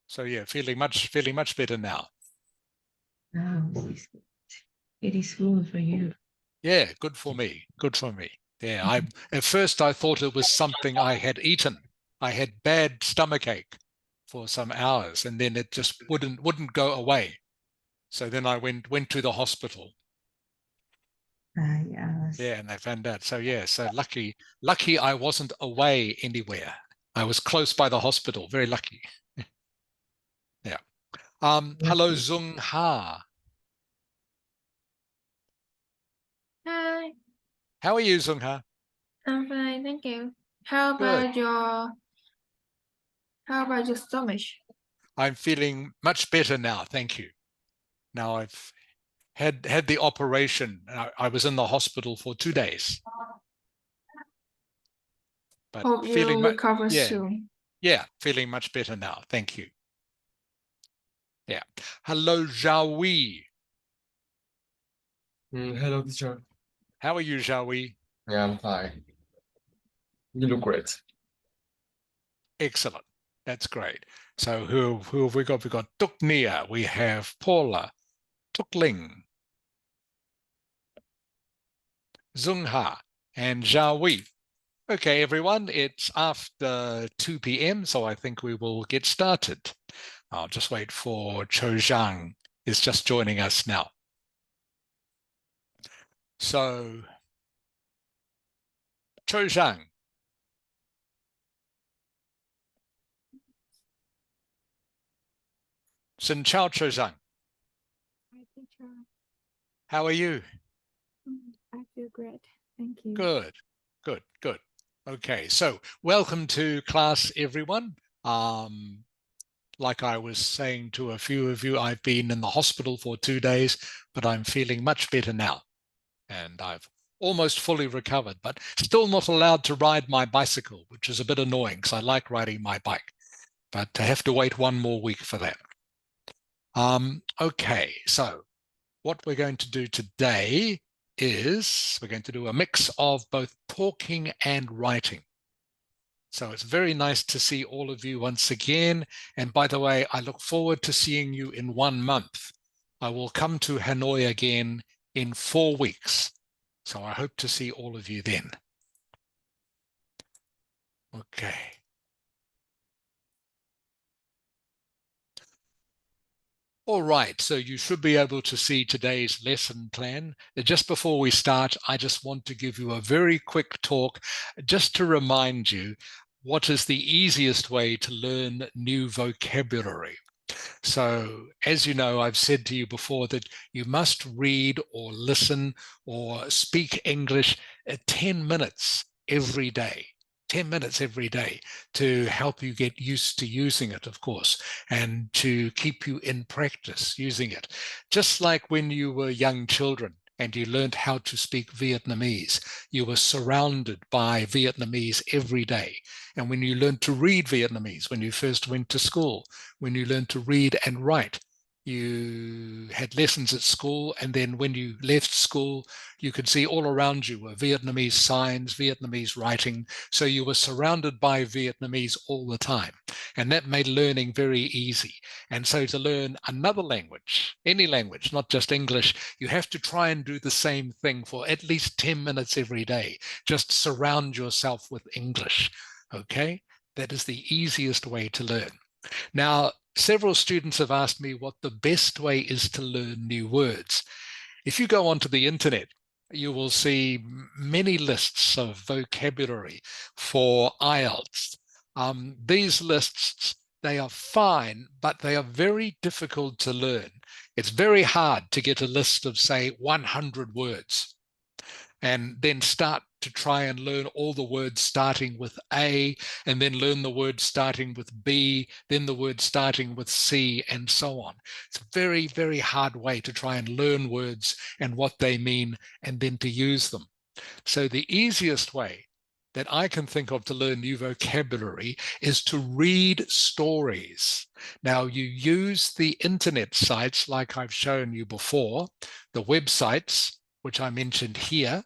So yeah, feeling much better now. Wow, it is good for you. Yeah, good for me. Good for me. Yeah, at first I thought it was something I had eaten. I had bad stomachache for some hours, and then it just wouldn't go away. So then I went to the hospital. Yes. Yeah, and they found out. So yeah, so lucky I wasn't away anywhere. I was close by the hospital. Very lucky. Yeah. Hello, Lucky. Zung Ha. Hi, How are you, Zung Ha? I'm fine, thank you. How Good. about your how about your stomach? I'm feeling much better now. Thank you. Now I've had the operation. I was in the hospital for 2 days, but Hope feeling you much, recover yeah, soon. yeah, feeling much better now. Thank you. Yeah. Hello, Zhaoui. Hello, teacher. How are you, Zhaoui? Yeah, I'm fine. You look great. Excellent. That's great. So who have we got? We've got Tuk Nia. We have Paula, Tuk Ling, Zung Ha, and Zhaoui. Okay, everyone, it's after 2 p.m., so I think we will get started. I'll just wait for Cho Zhang, is just joining us now. So, Cho Zhang. Xin Chao, Cho Zhang. Hi, teacher. How are you? I feel great. Thank you. Good, good, good. Okay, so welcome to class, everyone. Like I was saying to a few of you, I've been in the hospital for 2 days, but I'm feeling much better now. And I've almost fully recovered, but still not allowed to ride my bicycle, which is a bit annoying because I like riding my bike, but I have to wait 1 more week for that. Okay, so what we're going to do today is we're going to do a mix of both talking and writing. So it's very nice to see all of you once again. And by the way, I look forward to seeing you in 1 month. I will come to Hanoi again in 4 weeks. So I hope to see all of you then. Okay. All right, so you should be able to see today's lesson plan. Just before we start, I just want to give you a very quick talk just to remind you what is the easiest way to learn new vocabulary. So, as you know, I've said to you before that you must read or listen or speak English 10 minutes every day. 10 minutes every day to help you get used to using it, of course, and to keep you in practice using it. Just like when you were young children and you learned how to speak Vietnamese, you were surrounded by Vietnamese every day. And when you learned to read Vietnamese, when you first went to school, when you learned to read and write, you had lessons at school, and then when you left school, you could see all around you were Vietnamese signs, Vietnamese writing. So you were surrounded by Vietnamese all the time. And that made learning very easy. And so to learn another language, any language, not just English, you have to try and do the same thing for at least 10 minutes every day. Just surround yourself with English. Okay? That is the easiest way to learn. Now, several students have asked me what the best way is to learn new words. If you go onto the internet, you will see many lists of vocabulary for Ielts. These lists, they are fine, but they are very difficult to learn. It's very hard to get a list of, say, 100 words and then start to try and learn all the words starting with A, and then learn the words starting with B, then the word starting with C, and so on. It's a very, very hard way to try and learn words and what they mean, and then to use them. So the easiest way that I can think of to learn new vocabulary is to read stories. Now, you use the internet sites like I've shown you before, the websites, which I mentioned here,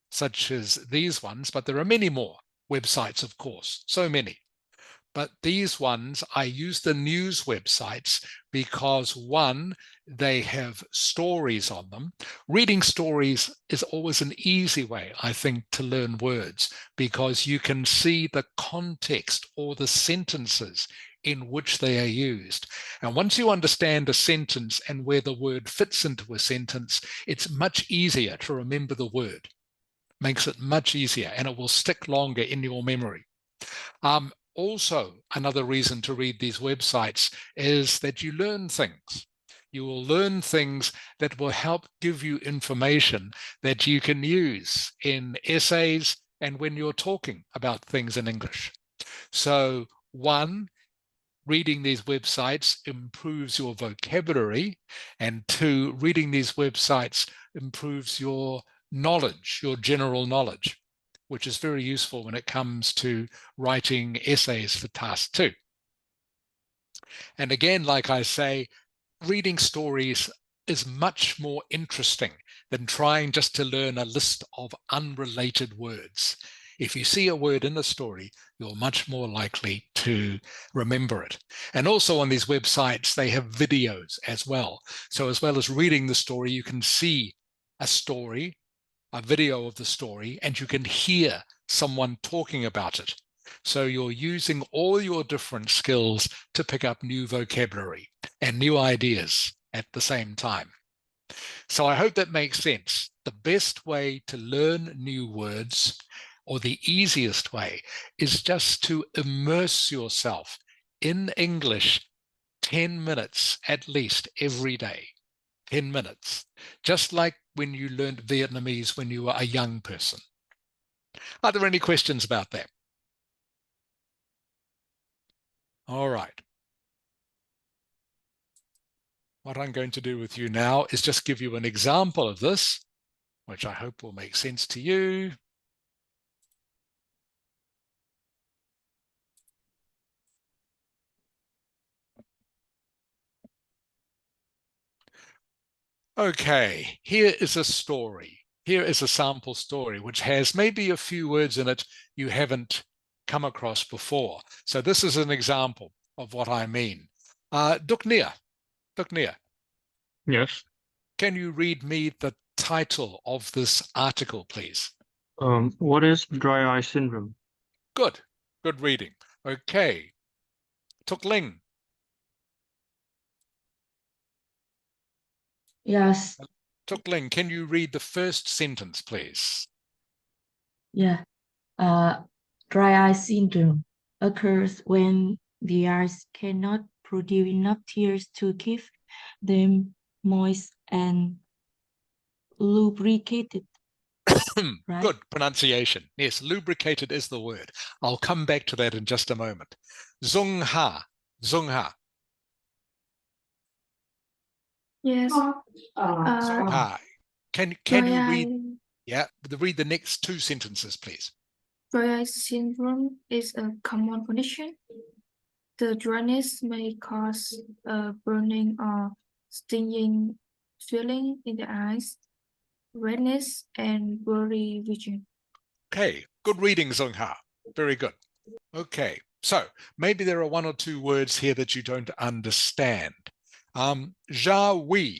such as these ones, but there are many more websites, of course, so many. But these ones, I use the news websites because one, they have stories on them. Reading stories is always an easy way, I think, to learn words because you can see the context or the sentences in which they are used. And once you understand a sentence and where the word fits into a sentence, it's much easier to remember the word. Makes it much easier and it will stick longer in your memory. Also, another reason to read these websites is that you learn things. You will learn things that will help give you information that you can use in essays and when you're talking about things in English. So, one, reading these websites improves your vocabulary, and two, reading these websites improves your knowledge, your general knowledge, which is very useful when it comes to writing essays for task 2. And again, like I say, reading stories is much more interesting than trying just to learn a list of unrelated words. If you see a word in a story, you're much more likely to remember it. And also on these websites, they have videos as well. So as well as reading the story, you can see a story, a video of the story, and you can hear someone talking about it. So you're using all your different skills to pick up new vocabulary and new ideas at the same time. So I hope that makes sense. The best way to learn new words, or the easiest way, is just to immerse yourself in English 10 minutes at least every day. 10 minutes, just like when you learned Vietnamese when you were a young person. Are there any questions about that? All right. What I'm going to do with you now is just give you an example of this, which I hope will make sense to you. Okay, here is a story. Here is a sample story, which has maybe a few words in it you haven't come across before. So this is an example of what I mean. Duknia, Yes. can you read me the title of this article, please? What is dry eye syndrome? Good reading. Okay, Tuk Ling, Yes. Tuk Ling, can you read the first sentence, please? Yeah. Dry eye syndrome occurs when the eyes cannot produce enough tears to keep them moist and lubricated, right? Good pronunciation. Yes, lubricated is the word. I'll come back to that in just a moment. Zung Ha. Yes. Zung Ha. Can you read? Yeah, read the next 2 sentences, please. Dry eye syndrome is a common condition. The dryness may cause a burning or stinging feeling in the eyes, redness, and blurry vision. Okay, good reading, Zung Ha. Very good. Okay, so maybe there are 1 or 2 words here that you don't understand. Jawi.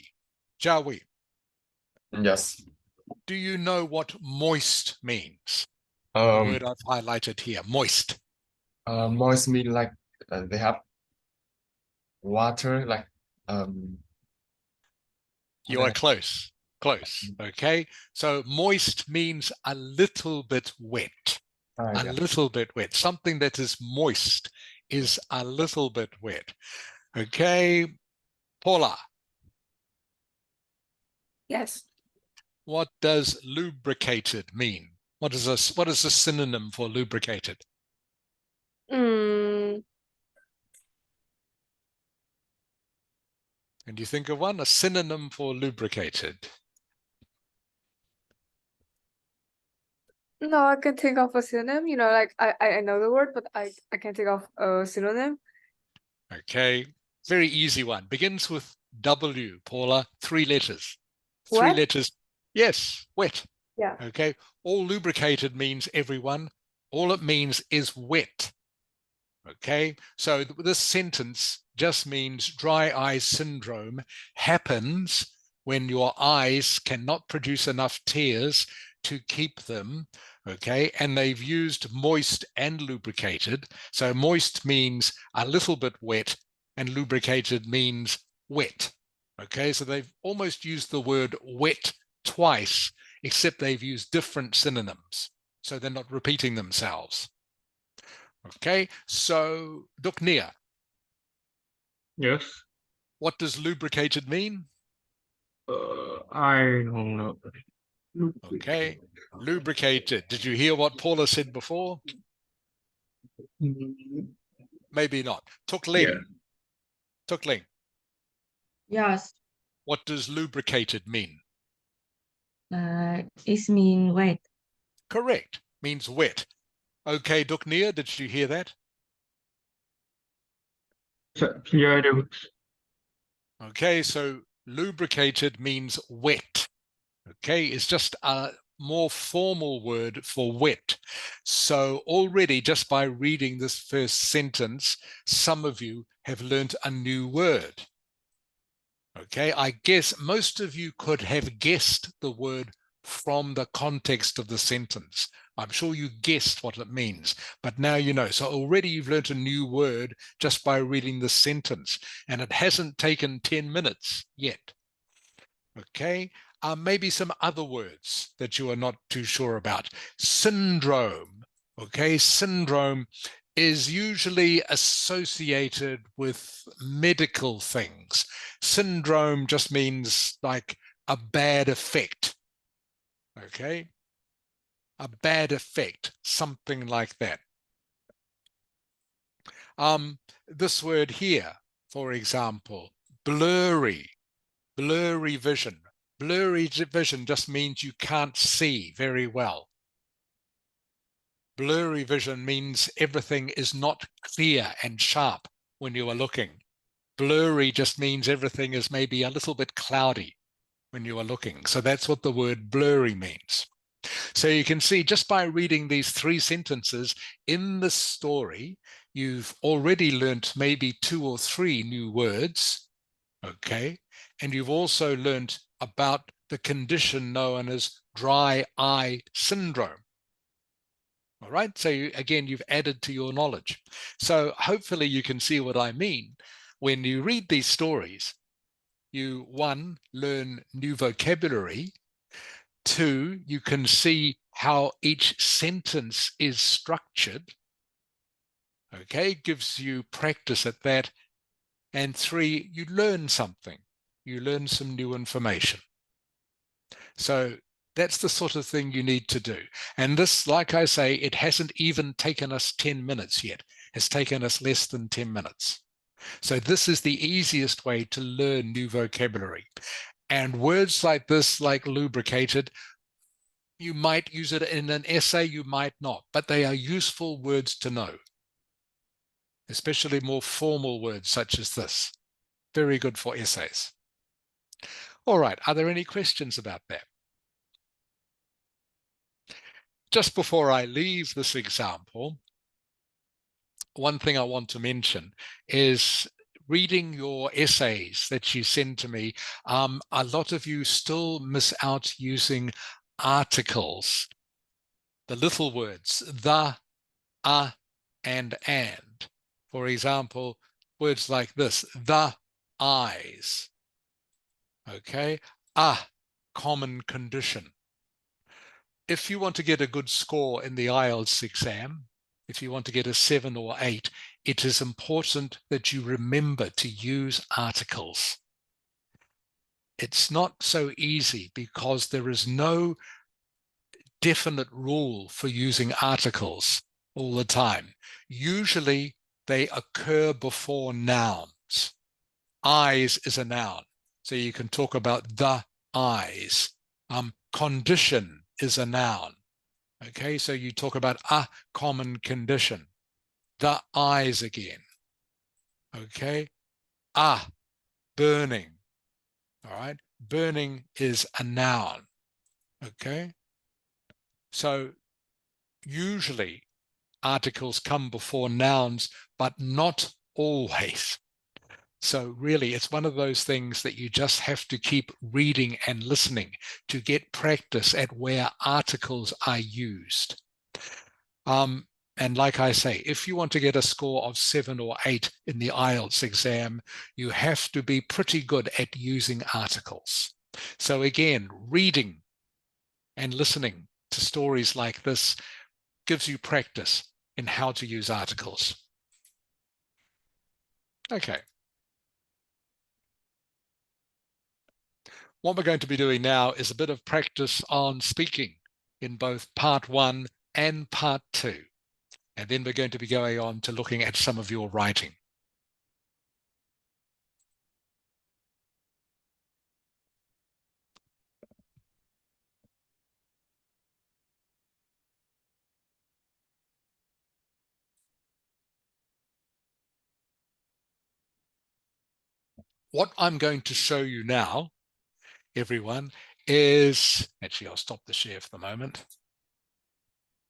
Yes. Do you know what moist means? The Um, word I've highlighted here, moist. Moist mean like they have water, like You are close. Okay, so moist means a little bit wet. A yeah. little bit wet. Something that is moist is a little bit wet. Okay, Paula, Yes. what does lubricated mean? What is a synonym for lubricated? Mm, Can you think of one? A synonym for lubricated. no, I can think of a synonym. Like I know the word, but I can't think of a synonym. Okay, very easy one. Begins with W, Paula, 3 letters. 3 Wet? letters. Yes, wet. Yeah. Okay, all lubricated means, everyone, all it means is wet. Okay, so this sentence just means dry eye syndrome happens when your eyes cannot produce enough tears to keep them, okay, and they've used moist and lubricated. So moist means a little bit wet and lubricated means wet. Okay, so they've almost used the word wet twice, except they've used different synonyms, so they're not repeating themselves. Okay, so Duknia, Yes. what does lubricated mean? I don't know. Okay, lubricated. Did you hear what Paula said before? Mm, Maybe not. Yeah. Tukling, Yes. what does lubricated mean? It mean wet. Correct, means wet. Okay, Duknia, did you hear that? Yeah, it was. Okay, so lubricated means wet. Okay, it's just a more formal word for wet. So already just by reading this first sentence, some of you have learnt a new word. Okay, I guess most of you could have guessed the word from the context of the sentence. I'm sure you guessed what it means, but now you know. So already you've learnt a new word just by reading the sentence, and it hasn't taken 10 minutes yet. Okay, maybe some other words that you are not too sure about. Syndrome. Okay, syndrome is usually associated with medical things. Syndrome just means like a bad effect. Okay, a bad effect, something like that. This word here, for example, blurry. Blurry vision. Blurry vision just means you can't see very well. Blurry vision means everything is not clear and sharp when you are looking. Blurry just means everything is maybe a little bit cloudy when you are looking. So that's what the word blurry means. So you can see just by reading these three sentences in the story, you've already learnt maybe 2 or 3 new words. Okay, and you've also learned about the condition known as dry eye syndrome. All right, so again, you've added to your knowledge. So hopefully you can see what I mean. When you read these stories, you, 1, learn new vocabulary. 2, you can see how each sentence is structured. Okay, gives you practice at that. And 3, you learn something. You learn some new information. So that's the sort of thing you need to do. And this, like I say, it hasn't even taken us 10 minutes yet. It's taken us less than 10 minutes. So this is the easiest way to learn new vocabulary. And words like this, like lubricated, you might use it in an essay, you might not, but they are useful words to know, especially more formal words such as this. Very good for essays. All right, are there any questions about that? Just before I leave this example, one thing I want to mention is reading your essays that you send to me. A lot of you still miss out using articles, the little words, the, and. For example, words like this, the eyes, okay? Common condition. If you want to get a good score in the Ielts exam, if you want to get a 7 or 8, it is important that you remember to use articles. It's not so easy because there is no definite rule for using articles all the time. Usually they occur before nouns. Eyes is a noun, so you can talk about the eyes. Condition is a noun. Okay, so you talk about a common condition. The eyes again. Okay, burning. All right, burning is a noun. Okay, so usually articles come before nouns, but not always. So really, it's one of those things that you just have to keep reading and listening to get practice at where articles are used. And like I say, if you want to get a score of 7 or 8 in the Ielts exam, you have to be pretty good at using articles. So again, reading and listening to stories like this gives you practice in how to use articles. Okay. What we're going to be doing now is a bit of practice on speaking in both part 1 and part 2. And then we're going to be going on to looking at some of your writing. What I'm going to show you now, everyone, is, actually I'll stop the share for the moment.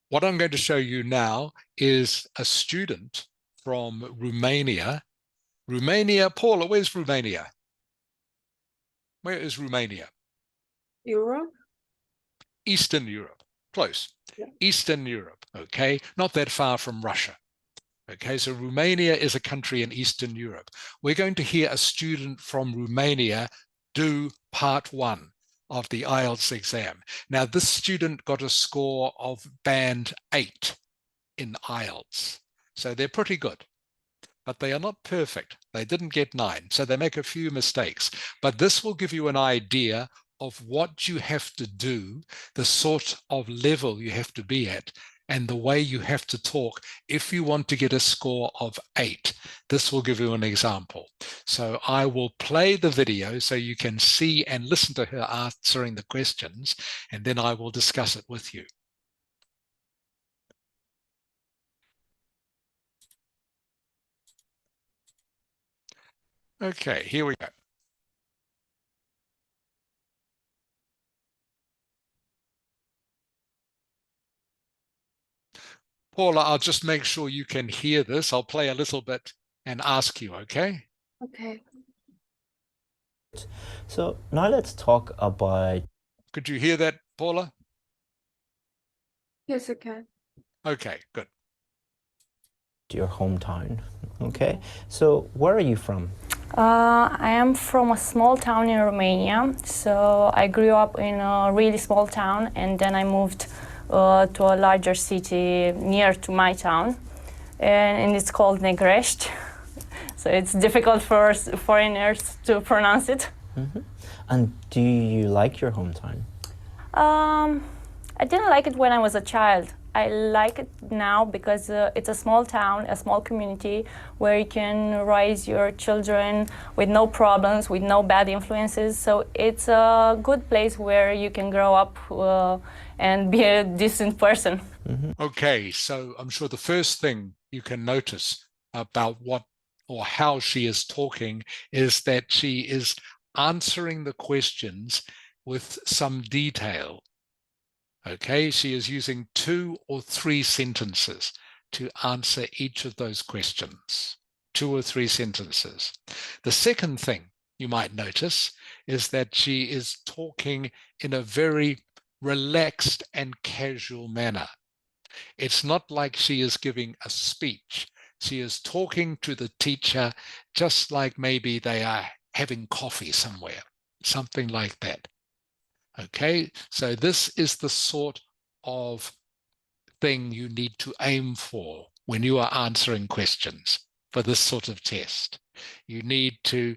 What I'm going to show you now is a student from Romania. Romania, Paula, where's Romania? Where is Romania? Europe? Eastern Europe, close. Yeah. Eastern Europe, okay? Not that far from Russia. Okay, so Romania is a country in Eastern Europe. We're going to hear a student from Romania do part 1 of the Ielts exam. Now, this student got a score of band 8 in Ielts. So they're pretty good, but they are not perfect. They didn't get 9, so they make a few mistakes. But this will give you an idea of what you have to do, the sort of level you have to be at, and the way you have to talk if you want to get a score of 8. This will give you an example. So I will play the video so you can see and listen to her answering the questions, and then I will discuss it with you. Okay, here we go. Paula, I'll just make sure you can hear this. I'll play a little bit and ask you, okay? Okay. So now let's talk about. Could you hear that, Paula? Yes, I can. Okay, good. Your hometown. Okay, so where are you from? I am from a small town in Romania. So I grew up in a really small town, and then I moved to a larger city near to my town, and it's called Negrești. So it's difficult for foreigners to pronounce it. Mm-hmm. And do you like your hometown? I didn't like it when I was a child. I like it now because it's a small town, a small community where you can raise your children with no problems, with no bad influences. So it's a good place where you can grow up and be a decent person. Mm-hmm. Okay, so I'm sure the first thing you can notice about what or how she is talking is that she is answering the questions with some detail. Okay, she is using 2 or 3 sentences to answer each of those questions. 2 or 3 sentences. The second thing you might notice is that she is talking in a very relaxed and casual manner. It's not like she is giving a speech. She is talking to the teacher just like maybe they are having coffee somewhere, something like that. Okay, so this is the sort of thing you need to aim for when you are answering questions for this sort of test. You need to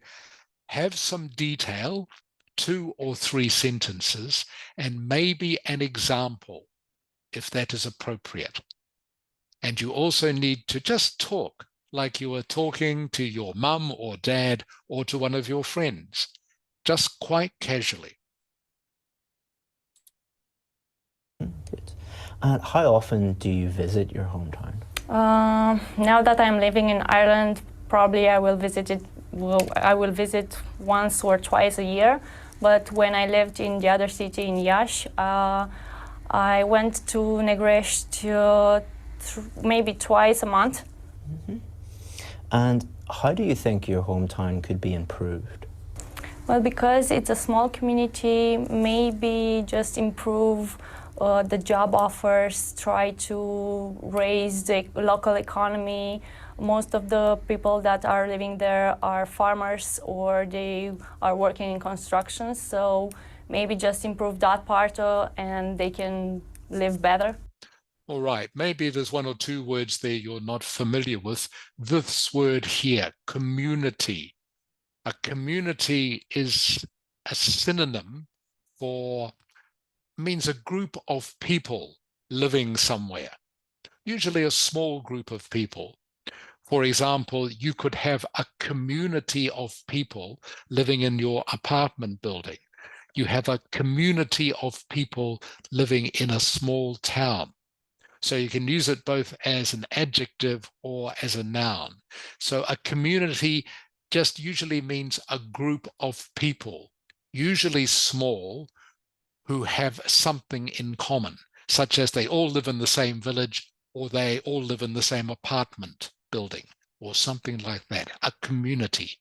have some detail, 2 or 3 sentences, and maybe an example if that is appropriate. And you also need to just talk like you were talking to your mum or dad or to one of your friends, just quite casually. Good. And how often do you visit your hometown? Now that I'm living in Ireland, probably I will visit it. Well, I will visit once or twice a year. But when I lived in the other city in Iași, I went to Negrești maybe twice a month. And how do you think your hometown could be improved? Well, because it's a small community, maybe just improve the job offers, try to raise the local economy. Most of the people that are living there are farmers or they are working in construction, so maybe just improve that part and they can live better. All right, maybe there's one or two words there you're not familiar with. This word here, community. A community is a synonym for, means a group of people living somewhere, usually a small group of people. For example, you could have a community of people living in your apartment building. You have a community of people living in a small town. So you can use it both as an adjective or as a noun. So a community just usually means a group of people, usually small, who have something in common, such as they all live in the same village or they all live in the same apartment building or something like that, a community.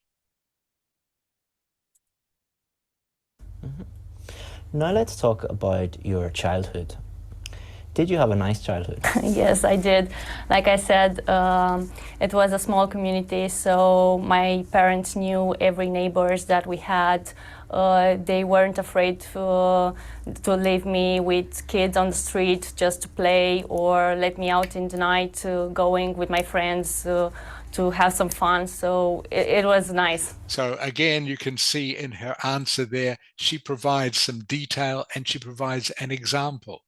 Now let's talk about your childhood. Did you have a nice childhood? Yes, I did. Like I said, it was a small community, so my parents knew every neighbors that we had. They weren't afraid to leave me with kids on the street just to play or let me out in the night going with my friends to have some fun. So it was nice. So again, you can see in her answer there, she provides some detail and she provides an example.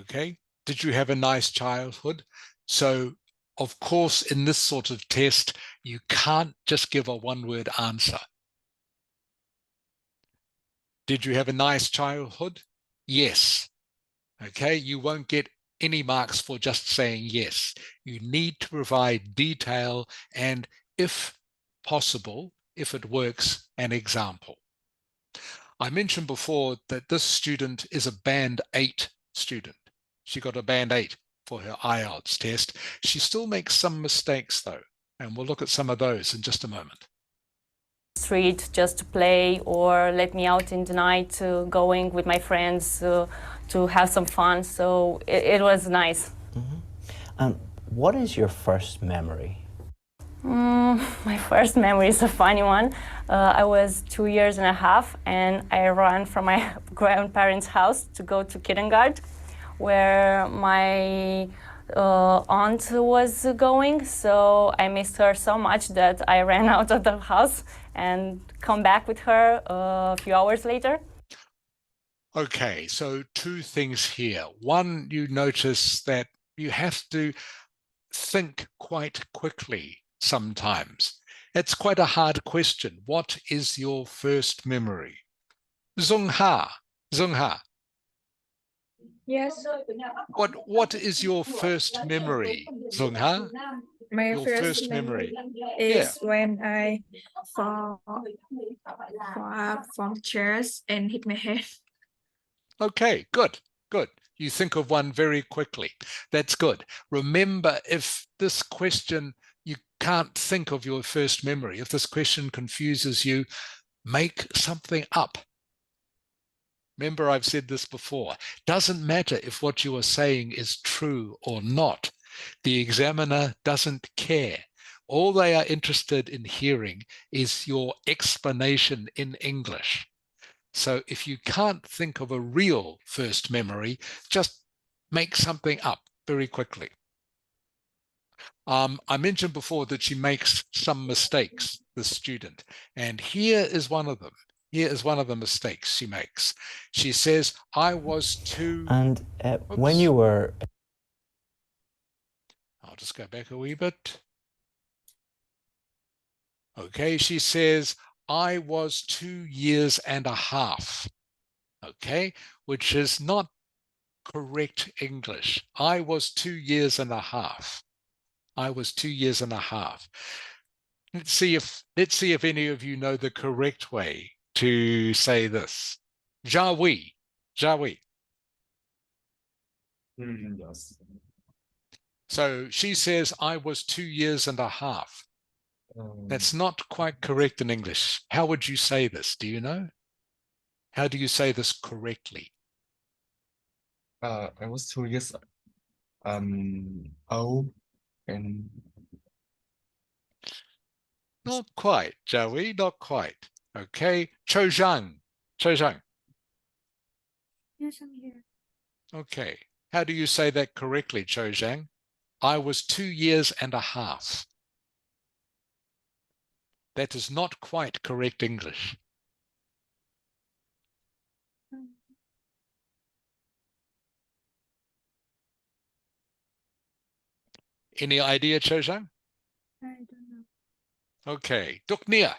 Okay, did you have a nice childhood? So, of course, in this sort of test, you can't just give a one-word answer. Did you have a nice childhood? Yes. Okay, you won't get any marks for just saying yes. You need to provide detail and, if possible, if it works, an example. I mentioned before that this student is a Band 8 student. She got a Band 8 for her Ielts test. She still makes some mistakes though, and we'll look at some of those in just a moment. Street just to play or let me out in the night going with my friends to have some fun. So it was nice. What is your first memory? My first memory is a funny one. I was 2 years and a half and I ran from my grandparents' house to go to kindergarten where my aunt was going. So I missed her so much that I ran out of the house and come back with her a few hours later. Okay, so two things here. One, you notice that you have to think quite quickly sometimes. It's quite a hard question. What is your first memory? Zungha, Zungha, Yes, what is your first memory, Zungha? My Your first first memory. is when I fall from chairs and hit my head. Okay, good, good. You think of one very quickly. That's good. Remember, if this question, you can't think of your first memory, if this question confuses you, make something up. Remember, I've said this before. Doesn't matter if what you are saying is true or not. The examiner doesn't care. All they are interested in hearing is your explanation in English. So if you can't think of a real first memory, just make something up very quickly. I mentioned before that she makes some mistakes, the student, and here is one of them. Here is one of the mistakes she makes. She says, I was too... And when you were... I'll just go back a wee bit. Okay, she says, I was 2 years and a half. Okay, which is not correct English. I was 2 years and a half. I was 2 years and a half. Let's see if any of you know the correct way to say this. Jawi, Jawi. Yes. So she says, I was 2 years and a half. Um, That's not quite correct in English. How would you say this? Do you know? How do you say this correctly? I was 2 years old and Not quite, Joey, not quite. Okay, Cho Zhang. Cho Zhang. Yes, I'm here. Okay, how do you say that correctly, Cho Zhang? I was 2 years and a half. That is not quite correct English. Any idea, Cho Zhang? I don't know. Okay, Duk Nia.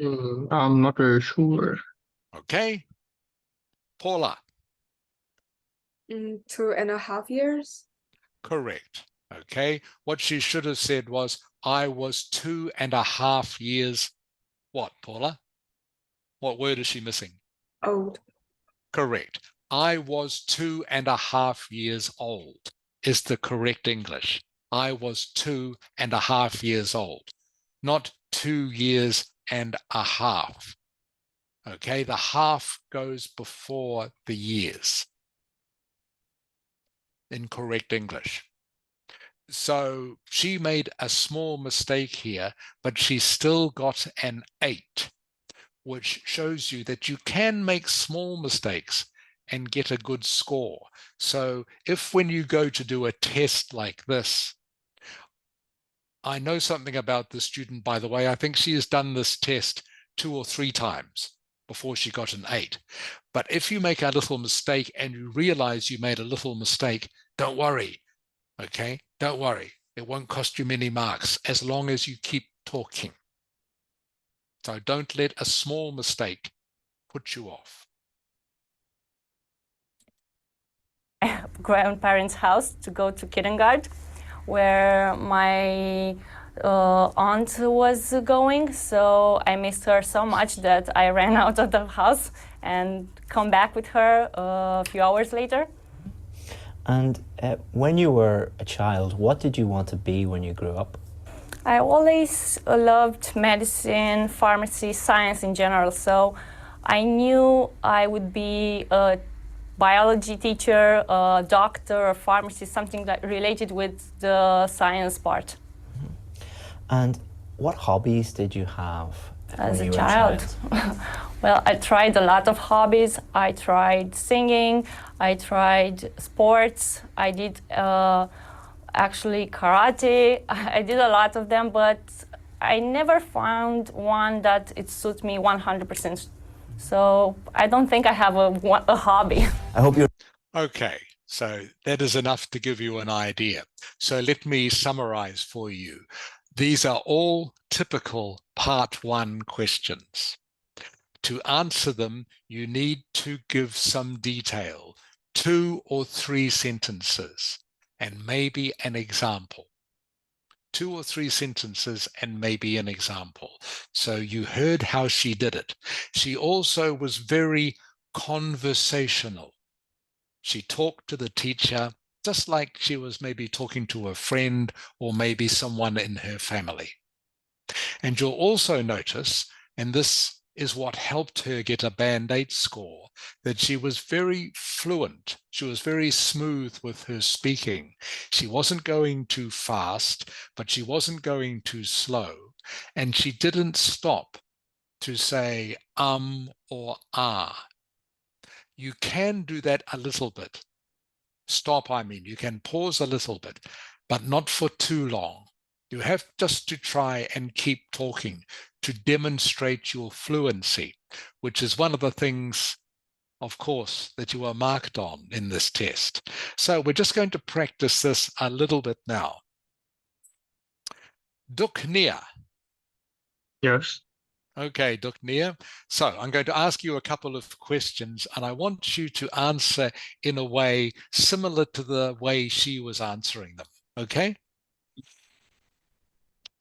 I'm not very sure. Okay, Paula. 2.5 years. Correct. Okay, what she should have said was, I was 2.5 years. What, Paula? What word is she missing? Old. Correct. I was 2.5 years old is the correct English. I was 2.5 years old, not 2 years and a half. Okay, the half goes before the years in correct English. So she made a small mistake here, but she still got an 8, which shows you that you can make small mistakes and get a good score. So if when you go to do a test like this, I know something about the student, by the way, I think she has done this test 2 or 3 times before she got an 8. But if you make a little mistake and you realize you made a little mistake, don't worry. Okay, don't worry. It won't cost you many marks as long as you keep talking. So don't let a small mistake put you off. Grandparents' house to go to kindergarten, where my aunt was going. So I missed her so much that I ran out of the house and come back with her a few hours later. And when you were a child, what did you want to be when you grew up? I always loved medicine, pharmacy, science in general. So I knew I would be a biology teacher, a doctor, a pharmacist, something that related with the science part. And what hobbies did you have As when a you were child. Well, I tried a lot of hobbies. I tried singing, I tried sports, I did actually karate. I did a lot of them, but I never found one that it suits me 100%. So I don't think I have a hobby. I hope you're Okay, so that is enough to give you an idea. So let me summarize for you. These are all typical Part 1 questions. To answer them, you need to give some detail, 2 or 3 sentences, and maybe an example. 2 or 3 sentences and maybe an example. So you heard how she did it. She also was very conversational. She talked to the teacher just like she was maybe talking to a friend or maybe someone in her family. And you'll also notice, and this is what helped her get a Band 8 score, that she was very fluent. She was very smooth with her speaking. She wasn't going too fast, but she wasn't going too slow. And she didn't stop to say or ah. You can do that a little bit. Stop, I mean, you can pause a little bit, but not for too long. You have just to try and keep talking to demonstrate your fluency, which is one of the things, of course, that you are marked on in this test. So we're just going to practice this a little bit now. Duk Nia. Yes. Okay, Duk Nia. So I'm going to ask you a couple of questions, and I want you to answer in a way similar to the way she was answering them. Okay?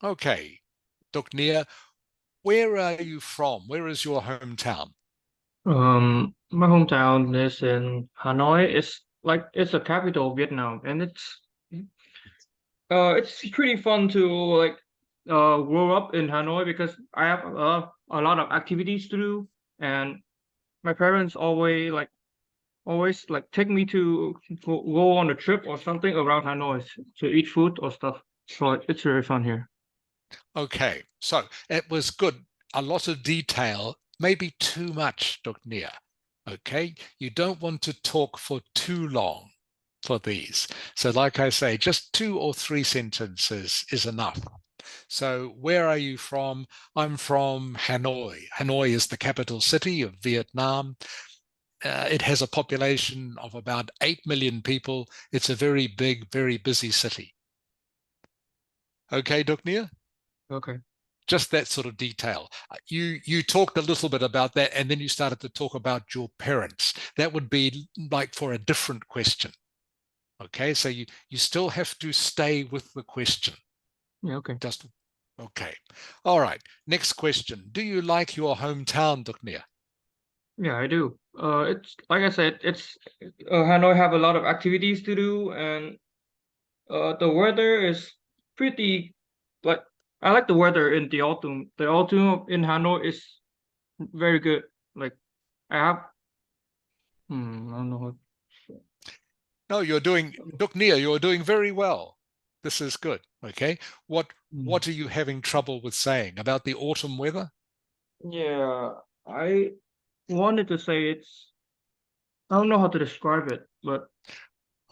Okay, Duk Nia, where are you from? Where is your hometown? My hometown is in Hanoi. It's like it's the capital of Vietnam, and it's pretty fun to like grow up in Hanoi because I have a lot of activities to do, and my parents always like take me to go on a trip or something around Hanoi to eat food or stuff. So it's very fun here. Okay, so it was good. A lot of detail, maybe too much, Dr. Nia. Okay, you don't want to talk for too long for these. So like I say, just 2 or 3 sentences is enough. So where are you from? I'm from Hanoi. Hanoi is the capital city of Vietnam. It has a population of about 8 million people. It's a very big, very busy city. Okay, Dr. Nia? Okay. Just that sort of detail. You talked a little bit about that, and then you started to talk about your parents. That would be like for a different question. Okay, so you still have to stay with the question. Yeah. Okay. Just okay. All right. Next question. Do you like your hometown, Dr. Nia? Yeah, I do. It's like I said, it's Hanoi have a lot of activities to do, and the weather is pretty like I like the weather in the autumn. The autumn in Hanoi is very good. Like I have, I don't know what. No, Dr. Nia, you're doing very well. This is good. Okay. What are you having trouble with saying about the autumn weather? Yeah, I wanted to say I don't know how to describe it, but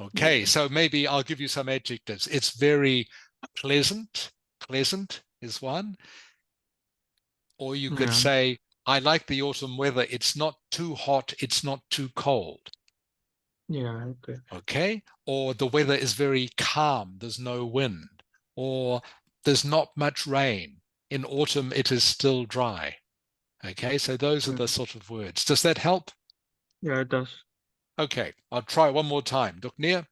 Okay, so maybe I'll give you some adjectives. It's very pleasant. Pleasant is one. Or you could yeah, say, I like the autumn weather. It's not too hot. It's not too cold. yeah, okay, Okay. Or the weather is very calm. There's no wind. Or there's not much rain. In autumn, it is still dry. Okay. So those are yeah, the sort of words. Does that help? yeah, it does. Okay. I'll try one more time. Dr. Nia,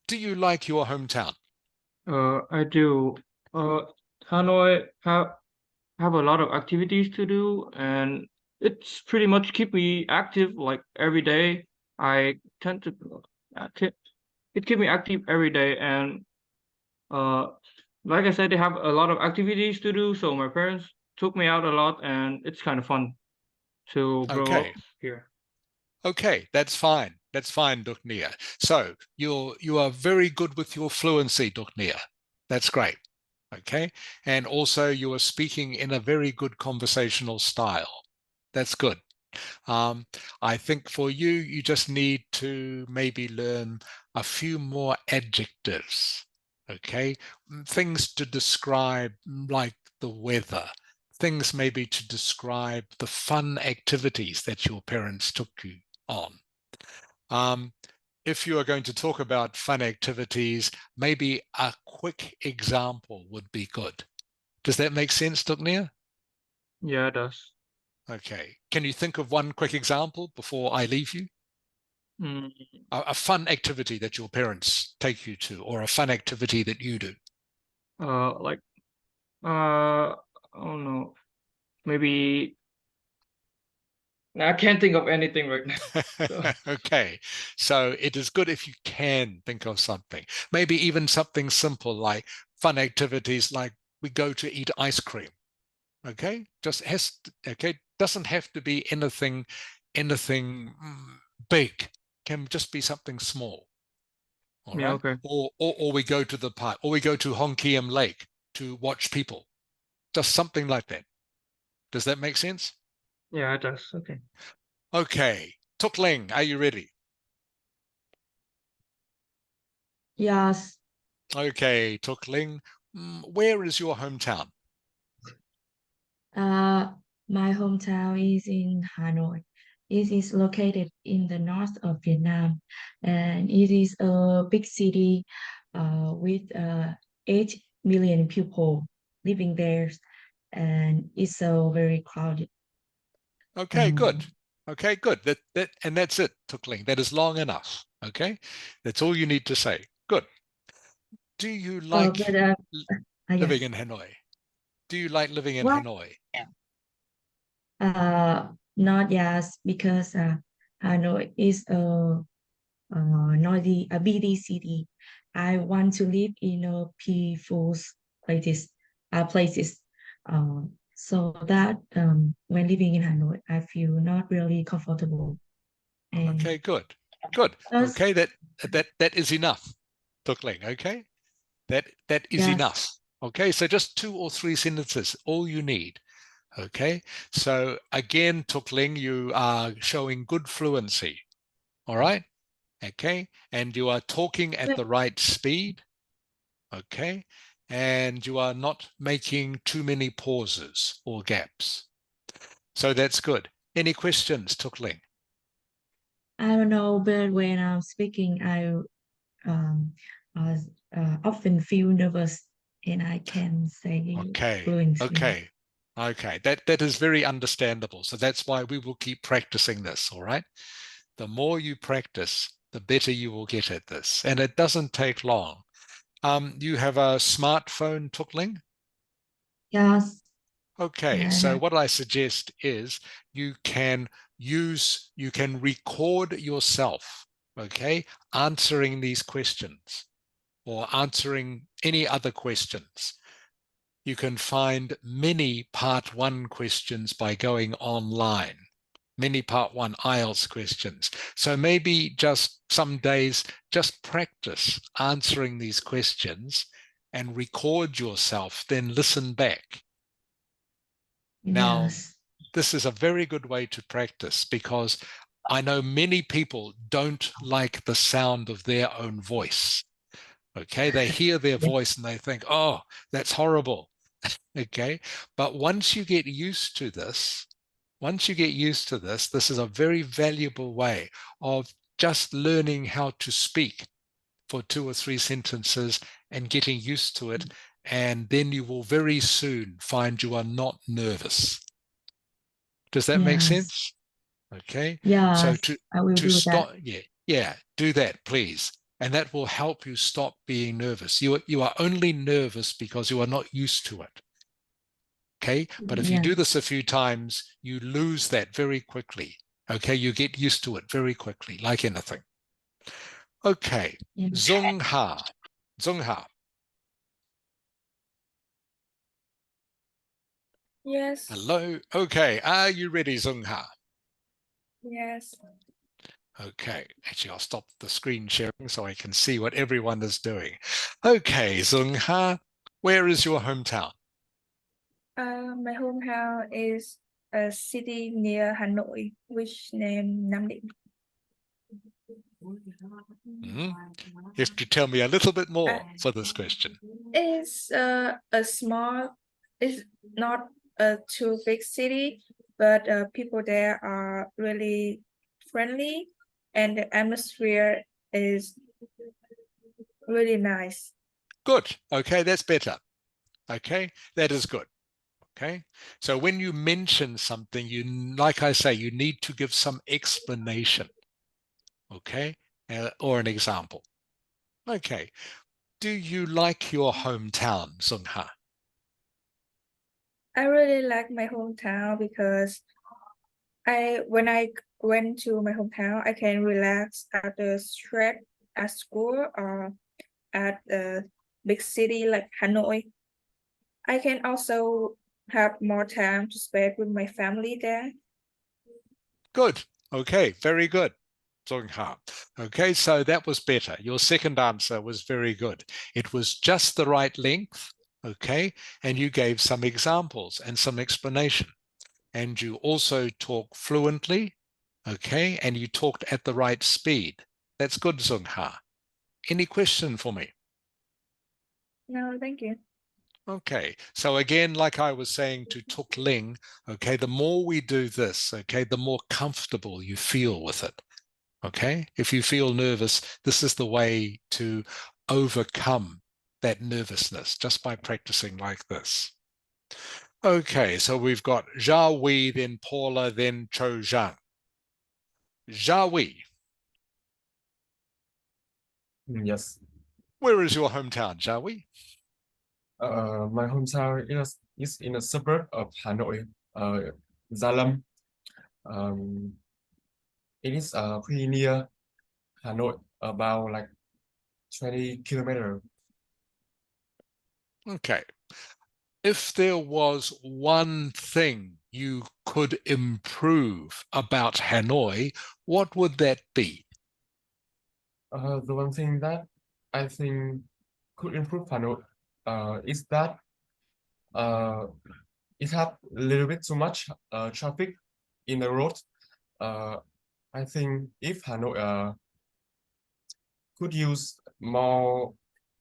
do you like your hometown? I do. Hanoi have a lot of activities to do, and it's pretty much keep me active like every day. I tend to it keep me active every day, and uh, like I said, they have a lot of activities to do. So my parents took me out a lot, and it's kind of fun to grow up Okay. here. Okay, that's fine. That's fine, Dr. Nia. So you are very good with your fluency, Dr. Nia. That's great. Okay. And also you are speaking in a very good conversational style. That's good. Um, I think for you, you just need to maybe learn a few more adjectives. Okay. Things to describe like the weather, things maybe to describe the fun activities that your parents took you on. Um, if you are going to talk about fun activities, maybe a quick example would be good. Does that make sense, Dr. Nia? Yeah, it does. Okay. Can you think of one quick example before I leave you? Mm, A fun activity that your parents take you to, or a fun activity that you do. like I don't know. Maybe I can't think of anything right now. So, Okay. So it is good if you can think of something. Maybe even something simple like fun activities like we go to eat ice cream. Okay. Okay. Doesn't have to be anything big. Can just be something small. All yeah, right. okay. Or we go to the park, or we go to Hong Kiem Lake to watch people. Just something like that. Does that make sense? Yeah, it does. Okay. Okay. Tuk Ling, are you ready? Yes. Okay, Tuk Ling. Where is your hometown? Uh, my hometown is in Hanoi. It is located in the north of Vietnam, and it is a big city with 8 million people living there, and it's so very crowded. Okay, good. Um, Okay, good. That's it, Tuk Ling. That is long enough. Okay, that's all you need to say. Good. Do you but like living yes. in Hanoi? Do you like living in What? Hanoi? Not yes, because Hanoi is noisy, a busy city. I want to live in a peaceful places. So that when living in Hanoi, I feel not really comfortable. And Okay, good. Good. plus, Okay, that is enough, Tukling. Okay, that is yes, enough. Okay, so just 2 or 3 sentences, all you need. Okay, so again, Tukling, you are showing good fluency. All right. Okay, and you are talking at the right speed. Okay, and you are not making too many pauses or gaps. So that's good. Any questions, Tukling? I don't know, but when I'm speaking, I um, uh, often feel nervous and I can say Okay, fluently. okay, okay. That is very understandable. So that's why we will keep practicing this, all right? The more you practice, the better you will get at this. And it doesn't take long. You have a smartphone, Tukling? Yes, Okay, I so have. what I suggest is you can record yourself, okay, answering these questions or answering any other questions. You can find many part 1 questions by going online, many part 1 Ielts questions. So maybe just some days, just practice answering these questions and record yourself, then listen back. Now, Yes, this is a very good way to practice because I know many people don't like the sound of their own voice. Okay, they hear their yes, voice and they think, oh, that's horrible. Okay, but once you get used to this, this is a very valuable way of just learning how to speak for 2 or 3 sentences and getting used to it. And then you will very soon find you are not nervous. Does that make yes, sense? Okay. So yes, I will to do that. stop, yeah, do that, please. And that will help you stop being nervous. You are only nervous because you are not used to it. Okay. But if you Yes, do this a few times, you lose that very quickly. Okay. You get used to it very quickly, like anything. Okay. yes, Zung Ha. Zung Ha. Yes. Hello. Okay. Are you ready, Zung Ha? Yes. Okay, actually, I'll stop the screen sharing so I can see what everyone is doing. Okay, Zung Ha, where is your hometown? My hometown is a city near Hanoi, which named Nam Định. You have to tell me a little bit more Uh, for this question. It's a small, it's not a too big city, but people there are really friendly and the atmosphere is really nice. Good. Okay, that's better. Okay, that is good. Okay, so when you mention something, like I say, you need to give some explanation. Okay, or an example. Okay, do you like your hometown, Zung Ha? I really like my hometown because when I went to my hometown, I can relax after stress at school or at a big city like Hanoi. I can also have more time to spend with my family there. Good. Okay, very good. Zong Ha. Okay, so that was better. Your second answer was very good. It was just the right length, okay, and you gave some examples and some explanation. And you also talk fluently, okay, and you talked at the right speed. That's good, Zong Ha. Any question for me? No, thank you. Okay, so again, like I was saying to Tuk Ling, okay, the more we do this, okay, the more comfortable you feel with it. Okay, if you feel nervous, this is the way to overcome that nervousness just by practicing like this. Okay, so we've got Zhao Wei, then Paula, then Cho Zhang. Zhao Wei, Yes. where is your hometown, Zhao Wei? My hometown is in a suburb of Hanoi, Gia Lâm. It is pretty near Hanoi, about like 20 kilometers. Okay. If there was one thing you could improve about Hanoi, what would that be? The one thing that I think could improve Hanoi is that uh, it have a little bit too much traffic in the road. Uh, I think if Hanoi could use more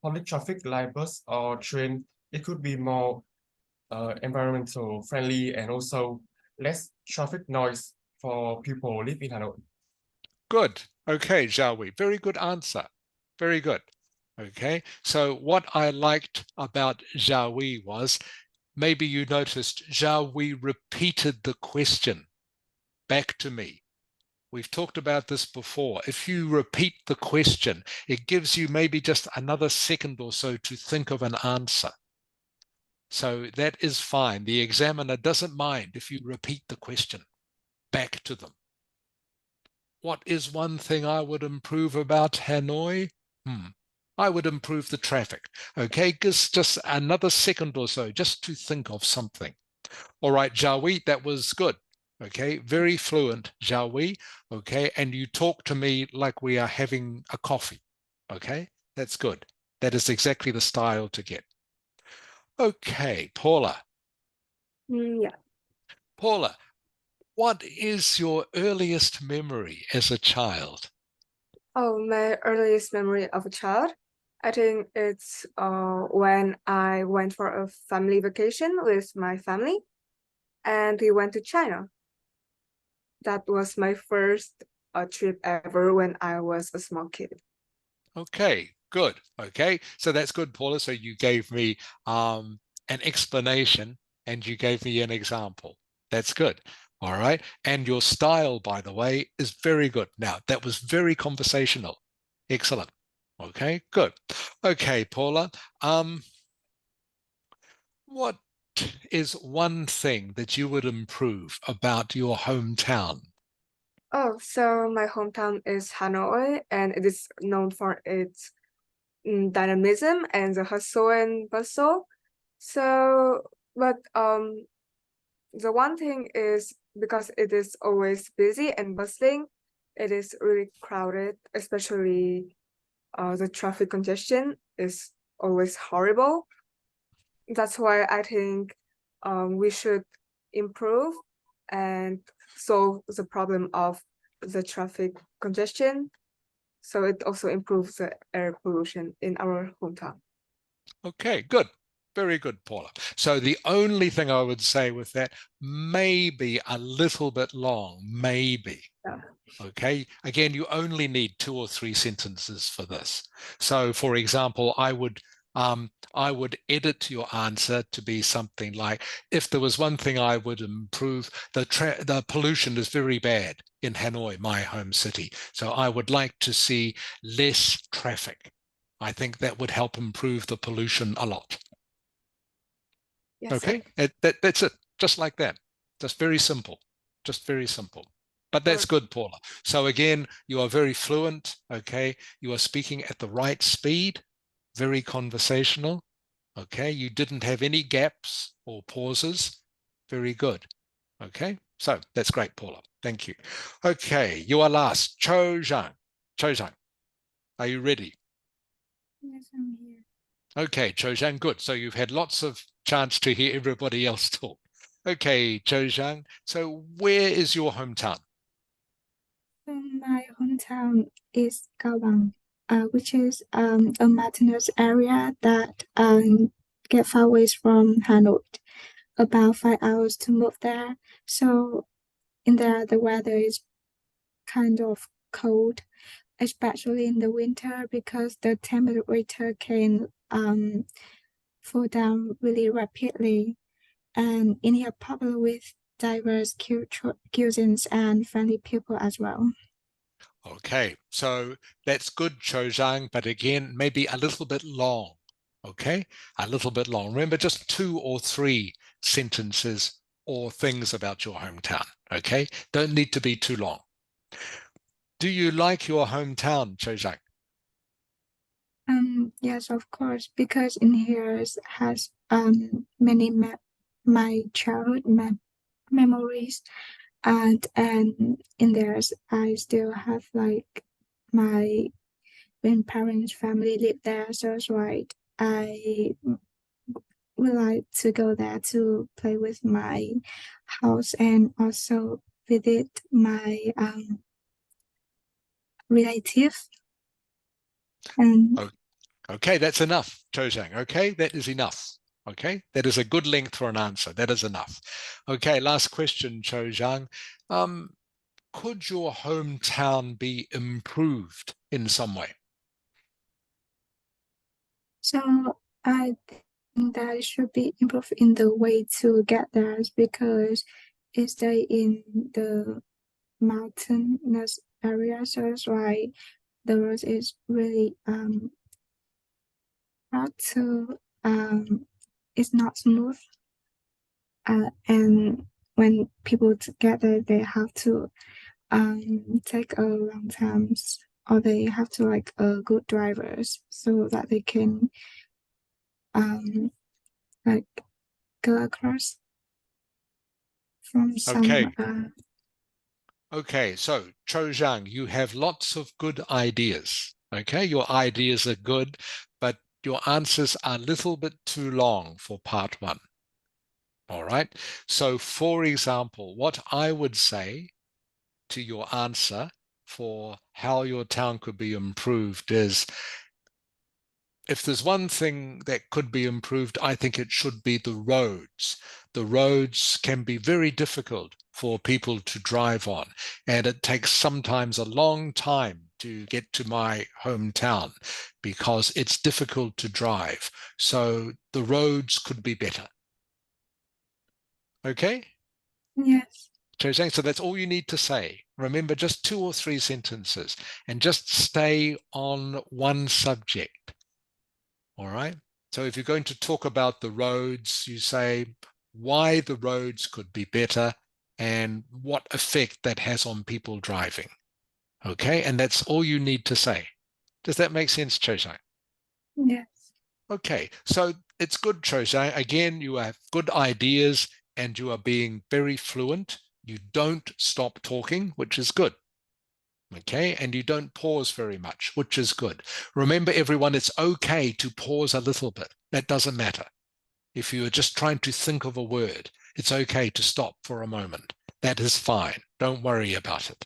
public traffic like bus or train, it could be more environmental friendly and also less traffic noise for people who live in Hanoi. Good. Okay, Xiaowei. Very good answer. Very good. Okay. So what I liked about Xiaowei was maybe you noticed Xiaowei repeated the question back to me. We've talked about this before. If you repeat the question, it gives you maybe just another second or so to think of an answer. So that is fine. The examiner doesn't mind if you repeat the question back to them. What is one thing I would improve about Hanoi? I would improve the traffic. Okay, just another second or so just to think of something. All right, Xiaowei, that was good. Okay, very fluent, Xiaowei. Okay, and you talk to me like we are having a coffee. Okay, that's good. That is exactly the style to get. Okay, Paula. Yeah. Paula, what is your earliest memory as a child? Oh, my earliest memory of a child, I think it's when I went for a family vacation with my family, and we went to China. That was my first trip ever when I was a small kid. Okay, good. Okay, so that's good, Paula. So you gave me an explanation and you gave me an example. That's good. All right. And your style, by the way, is very good. Now, that was very conversational. Excellent. Okay, good. Okay, Paula. What is one thing that you would improve about your hometown? Oh, so my hometown is Hanoi, and it is known for its dynamism and the hustle and bustle. So, but the one thing is because it is always busy and bustling, it is really crowded, especially the traffic congestion is always horrible. That's why I think we should improve and solve the problem of the traffic congestion. So it also improves the air pollution in our hometown. Okay, good. Very good, Paula. So the only thing I would say with that, maybe a little bit long, maybe. Yeah. Okay. Again, you only need 2 or 3 sentences for this. So, for example, I would edit your answer to be something like, if there was one thing I would improve, the pollution is very bad in Hanoi, my home city. So I would like to see less traffic. I think that would help improve the pollution a lot. Yes, Okay, that's it. Just like that. Just very simple. Just very simple. But that's good, Paula. So again, you are very fluent. Okay, you are speaking at the right speed, very conversational. Okay, you didn't have any gaps or pauses. Very good. Okay, so that's great, Paula. Thank you. Okay, you are last. Cho Zhang. Cho Zhang, are you ready? Yes, I'm here. Okay, Cho Zhang, good. So you've had lots of chance to hear everybody else talk. Okay, Cho Zhang, so where is your hometown? My hometown is Kaohsiung, which is a mountainous area that get far away from Hanoi. About 5 hours to move there. So in there, the weather is kind of cold, especially in the winter because the temperature can fall down really rapidly. And it is popular with diverse cuisines and friendly people as well. Okay, so that's good, Cho Zhang, but again, maybe a little bit long. Okay, a little bit long. Remember, just 2 or 3 sentences or things about your hometown. Okay, don't need to be too long. Do you like your hometown, Chojang? Yes, of course, because in here has many my childhood memories, and in there I still have like my grandparents' family live there, so it's right. I would like to go there to play with my house and also visit my relative. And Okay, that's enough, Chojang. Okay, that is enough. Okay, that is a good length for an answer. That is enough. Okay, last question, Chojang. Could your hometown be improved in some way? so I think that it should be improved in the way to get there because it stay in the mountainous area, so it's why the road is really hard to it's not smooth, and when people together they have to take a long times or they have to like good drivers so that they can like go across from Okay. some Okay, so Chojang, you have lots of good ideas. Okay, your ideas are good, but your answers are a little bit too long for part one. All right. So, for example, what I would say to your answer for how your town could be improved is, if there's one thing that could be improved, I think it should be the roads. The roads can be very difficult for people to drive on, and it takes sometimes a long time to get to my hometown because it's difficult to drive. So the roads could be better. Okay? yes. So that's all you need to say. Remember, just 2 or 3 sentences and just stay on one subject. All right. So if you're going to talk about the roads, you say why the roads could be better and what effect that has on people driving. Okay. And that's all you need to say. Does that make sense, Choshai? Yes. Okay. So it's good, Choshai. Again, you have good ideas and you are being very fluent. You don't stop talking, which is good. Okay, and you don't pause very much, which is good. Remember, everyone, it's okay to pause a little bit. That doesn't matter. If you are just trying to think of a word, it's okay to stop for a moment. That is fine. Don't worry about it.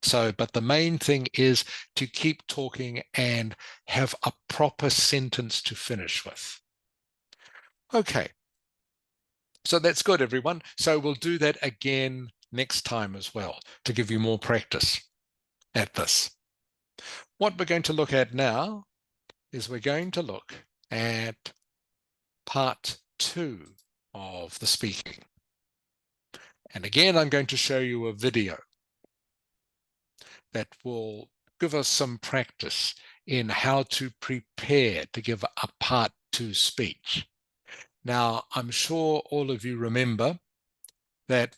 So, but the main thing is to keep talking and have a proper sentence to finish with. Okay, so that's good, everyone. So we'll do that again next time as well to give you more practice at this. What we're going to look at now is we're going to look at part 2 of the speaking. And again, I'm going to show you a video that will give us some practice in how to prepare to give a part 2 speech. Now, I'm sure all of you remember that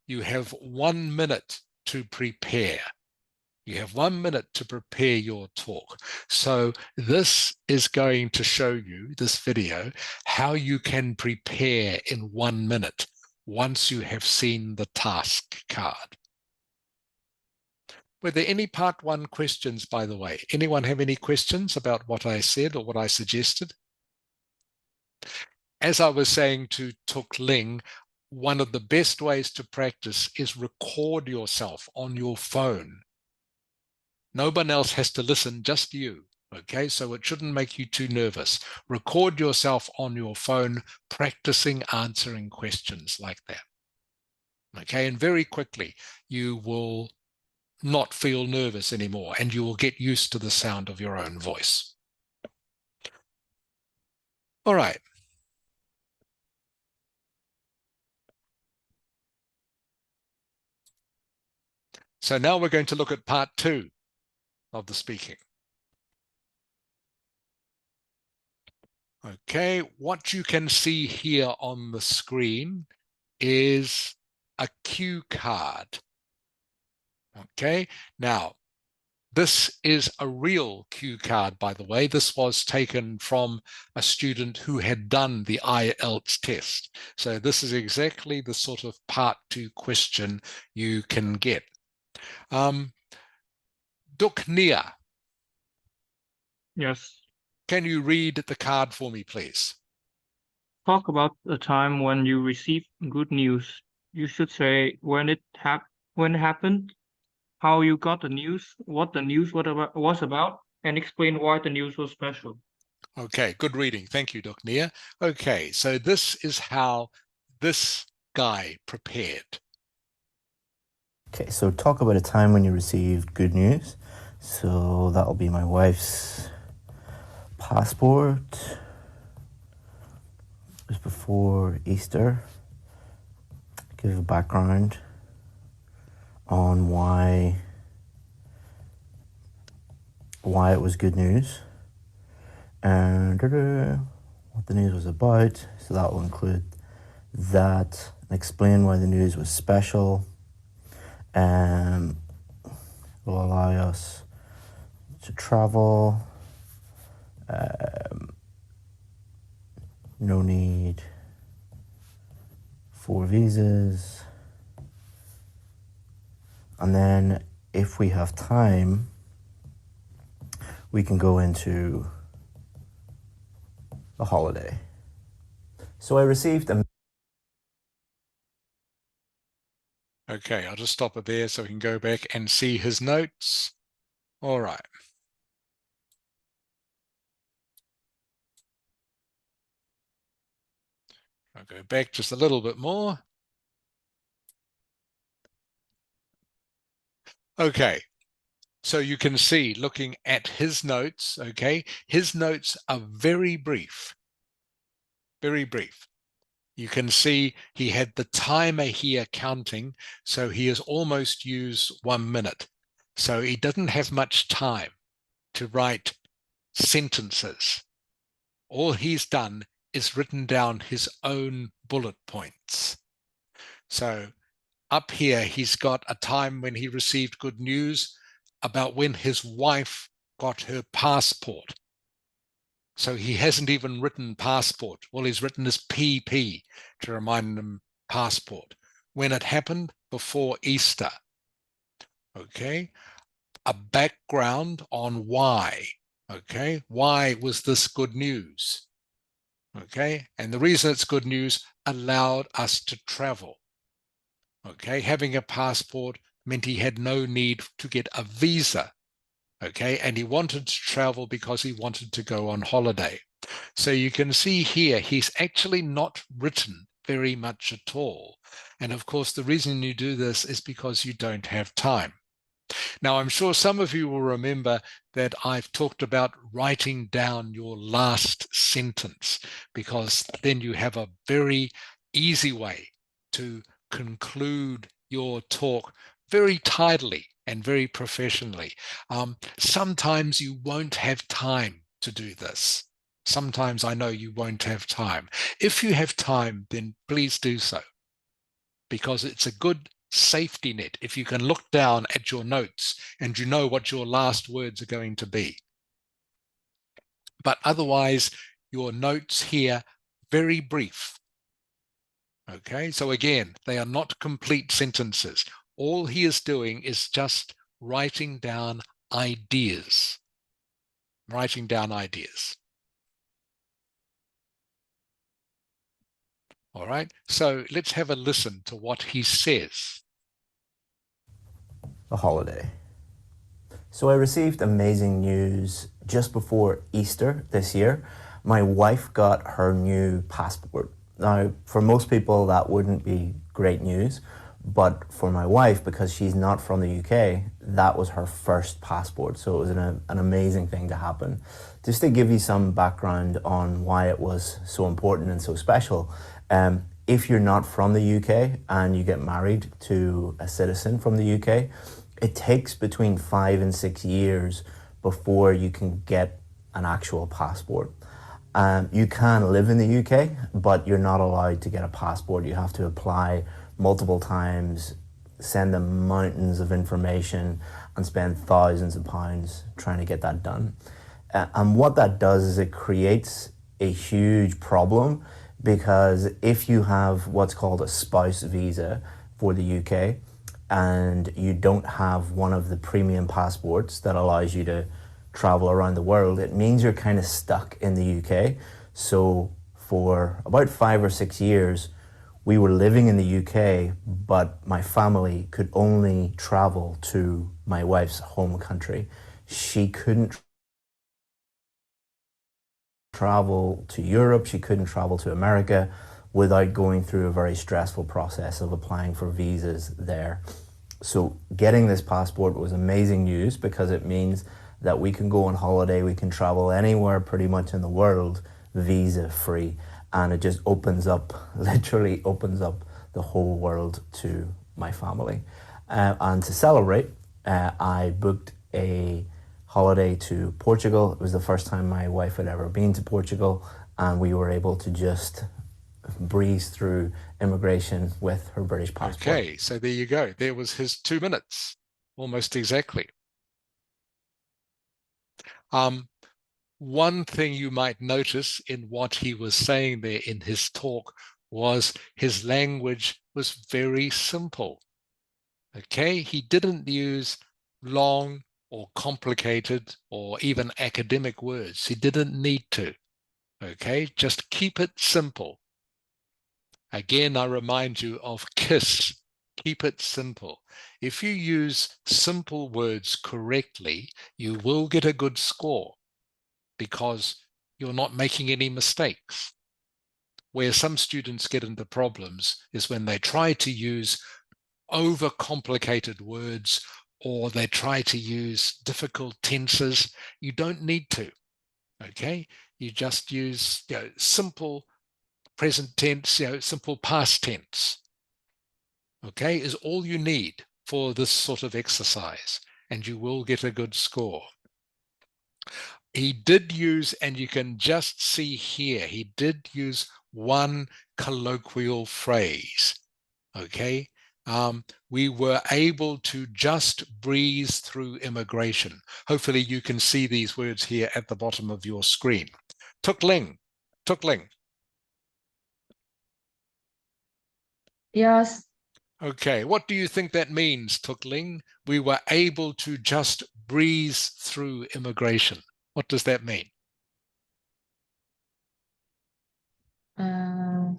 you have 1 minute to prepare. You have 1 minute to prepare your talk. So this is going to show you, this video, how you can prepare in 1 minute once you have seen the task card. Were there any part 1 questions, by the way? Anyone have any questions about what I said or what I suggested? As I was saying to Tuk Ling, one of the best ways to practice is record yourself on your phone. No one else has to listen, just you. Okay, so it shouldn't make you too nervous. Record yourself on your phone, practicing answering questions like that. Okay, and very quickly, you will not feel nervous anymore, and you will get used to the sound of your own voice. All right. So now we're going to look at part 2 of the speaking. Okay, what you can see here on the screen is a cue card. Okay, now this is a real cue card, by the way. This was taken from a student who had done the Ielts test. So this is exactly the sort of part 2 question you can get. Duk Nia, Yes. can you read the card for me, please? Talk about the time when you received good news. You should say when it happened, how you got the news, what the news was about, and explain why the news was special. Okay, good reading. Thank you, Duk Nia. Okay, so this is how this guy prepared. Okay, so talk about a time when you received good news. So that'll be my wife's passport. It was before Easter. Give a background on why it was good news and what the news was about. So that will include that, explain why the news was special, and will allow us to travel. No need for visas. And then if we have time, we can go into the holiday. So I received a... Okay, I'll just stop it there so we can go back and see his notes. All right. I'll go back just a little bit more. Okay, so you can see, looking at his notes, okay, his notes are very brief, very brief. You can see he had the timer here counting, so he has almost used 1 minute. So he doesn't have much time to write sentences. All he's done is written down his own bullet points. So up here, he's got a time when he received good news about when his wife got her passport. So he hasn't even written passport. Well, he's written his PP to remind him passport. When it happened, before Easter. Okay. A background on why. Okay. Why was this good news? Okay. And the reason it's good news, allowed us to travel. Okay. Having a passport meant he had no need to get a visa. Okay. And he wanted to travel because he wanted to go on holiday. So you can see here, he's actually not written very much at all. And of course, the reason you do this is because you don't have time. Now, I'm sure some of you will remember that I've talked about writing down your last sentence, because then you have a very easy way to conclude your talk very tidily and very professionally. Sometimes you won't have time to do this. Sometimes I know you won't have time. If you have time, then please do so, because it's a good safety net if you can look down at your notes and you know what your last words are going to be. But otherwise, your notes here, very brief. Okay, so again, they are not complete sentences. All he is doing is just writing down ideas. Writing down ideas. All right, so let's have a listen to what he says. A holiday. So I received amazing news just before Easter this year. My wife got her new passport. Now, for most people, that wouldn't be great news, but for my wife, because she's not from the UK, that was her first passport. So it was an amazing thing to happen. Just to give you some background on why it was so important and so special, if you're not from the UK and you get married to a citizen from the UK, it takes between 5 and 6 years before you can get an actual passport. You can live in the UK, but you're not allowed to get a passport. You have to apply multiple times send them mountains of information and spend thousands of pounds trying to get that done. And what that does is it creates a huge problem, because if you have what's called a spouse visa for the UK and you don't have one of the premium passports that allows you to travel around the world, it means you're kind of stuck in the UK. So for about 5 or 6 years, we were living in the UK, but my family could only travel to my wife's home country. She couldn't travel to Europe, she couldn't travel to America without going through a very stressful process of applying for visas there. So getting this passport was amazing news, because it means that we can go on holiday, we can travel anywhere pretty much in the world visa free, and it just opens up, literally opens up the whole world to my family. And to celebrate, I booked a holiday to Portugal. It was the first time my wife had ever been to Portugal, and we were able to just breeze through immigration with her British passport. Okay, so there you go. There was his 2 minutes, almost exactly. One thing you might notice in what he was saying there in his talk was his language was very simple. Okay, he didn't use long or complicated or even academic words. He didn't need to. Okay, just keep it simple. Again, I remind you of KISS. Keep it simple. If you use simple words correctly, you will get a good score, because you're not making any mistakes. Where some students get into problems is when they try to use overcomplicated words, or they try to use difficult tenses. You don't need to, okay? You just use simple present tense, simple past tense, okay, is all you need for this sort of exercise, and you will get a good score. He did use, and you can just see here, he did use one colloquial phrase, okay? We were able to just breeze through immigration. Hopefully you can see these words here at the bottom of your screen. Tukling, tukling. Yes. Okay, what do you think that means, Tukling? We were able to just breeze through immigration. What does that mean? I'm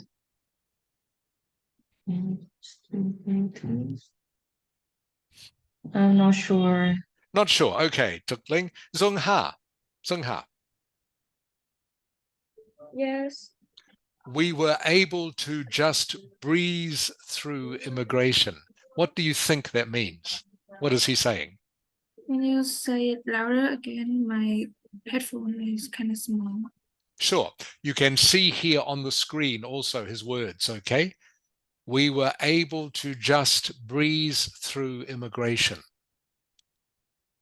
not sure. Not sure. Okay, Tukling. Zungha. Zungha. Yes. We were able to just breeze through immigration. What do you think that means? What is he saying? Can you say it louder again? My headphone is kind of small. Sure. You can see here on the screen also his words, okay? We were able to just breeze through immigration.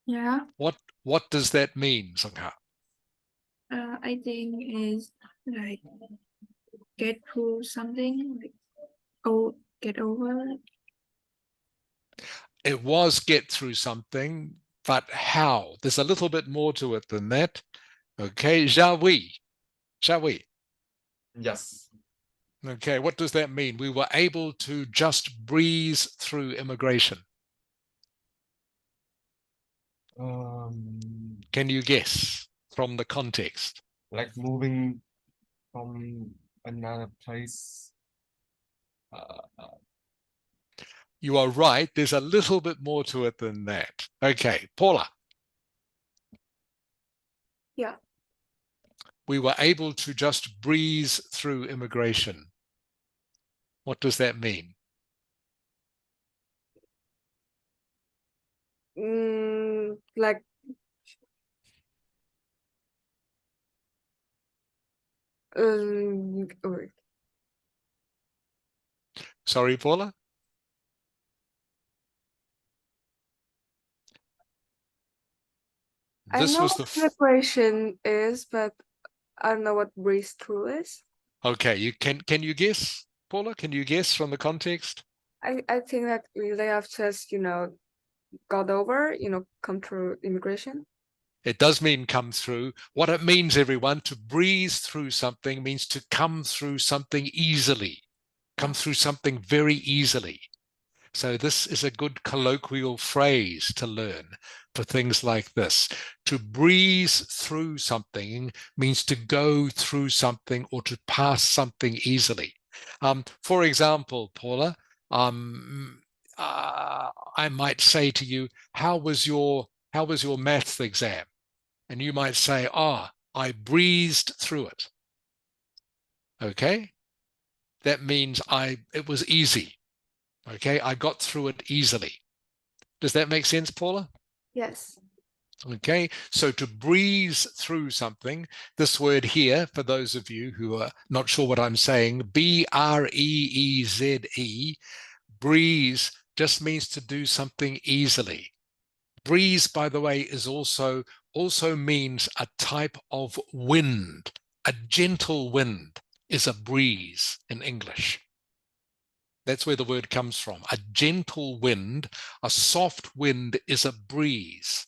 Yeah. What does that mean, Sangha? I think is like get through something, like get over. It was get through something, but how? There's a little bit more to it than that. Okay, shall we? Shall we? Yes. Okay, what does that mean? We were able to just breeze through immigration. Can you guess from the context? Like moving from another place. You are right. There's a little bit more to it than that. Okay, Paula. Yeah. We were able to just breeze through immigration. What does that mean? Like wait. Sorry, Paula? I This know was what the question is, but I don't know what breeze through is. Okay, can you guess, Paula? Can you guess from the context? I think that they have just, got over, come through immigration. It does mean come through. What it means, everyone, to breeze through something means to come through something easily, come through something very easily. So this is a good colloquial phrase to learn for things like this. To breeze through something means to go through something or to pass something easily. For example, Paula, I might say to you, how was your maths exam? And you might say, I breezed through it. Okay? That means it was easy. Okay, I got through it easily. Does that make sense, Paula? Yes. Okay, so to breeze through something, this word here, for those of you who are not sure what I'm saying, B-R-E-E-Z-E, breeze just means to do something easily. Breeze, by the way, is also means a type of wind. A gentle wind is a breeze in English. That's where the word comes from. A gentle wind, a soft wind is a breeze.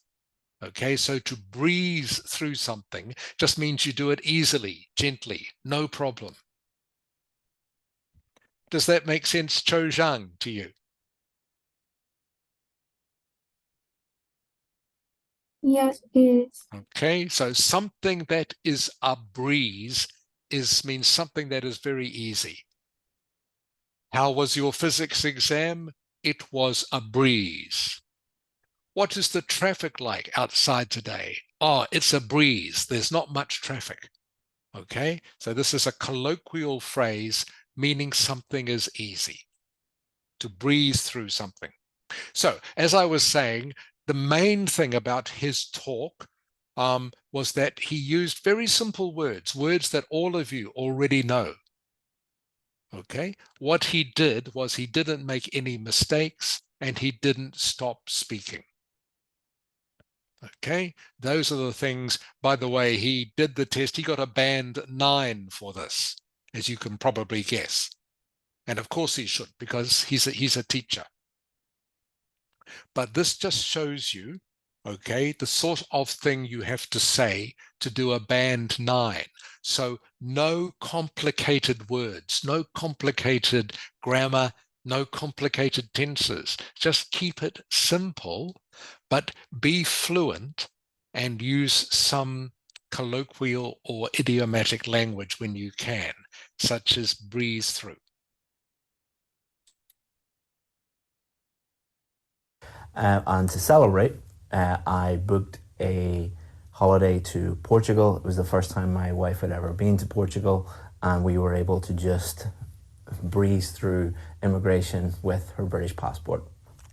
Okay, so to breeze through something just means you do it easily, gently, no problem. Does that make sense, Cho Zhang, to you? Yes, it is. Okay, so something that is a breeze means something that is very easy. How was your physics exam? It was a breeze. What is the traffic like outside today? Oh, it's a breeze. There's not much traffic. Okay, so this is a colloquial phrase meaning something is easy, to breeze through something. So, as I was saying, the main thing about his talk was that he used very simple words that all of you already know. Okay, what he did was he didn't make any mistakes and he didn't stop speaking. Okay, those are the things. By the way, he did the test. He got a band 9 for this, as you can probably guess. And of course he should, because he's a teacher. But this just shows you, okay, the sort of thing you have to say to do a band 9. So no complicated words, no complicated grammar, no complicated tenses. Just keep it simple, but be fluent and use some colloquial or idiomatic language when you can, such as breeze through. And to celebrate, I booked a holiday to Portugal. It was the first time my wife had ever been to Portugal, and we were able to just breeze through immigration with her British passport.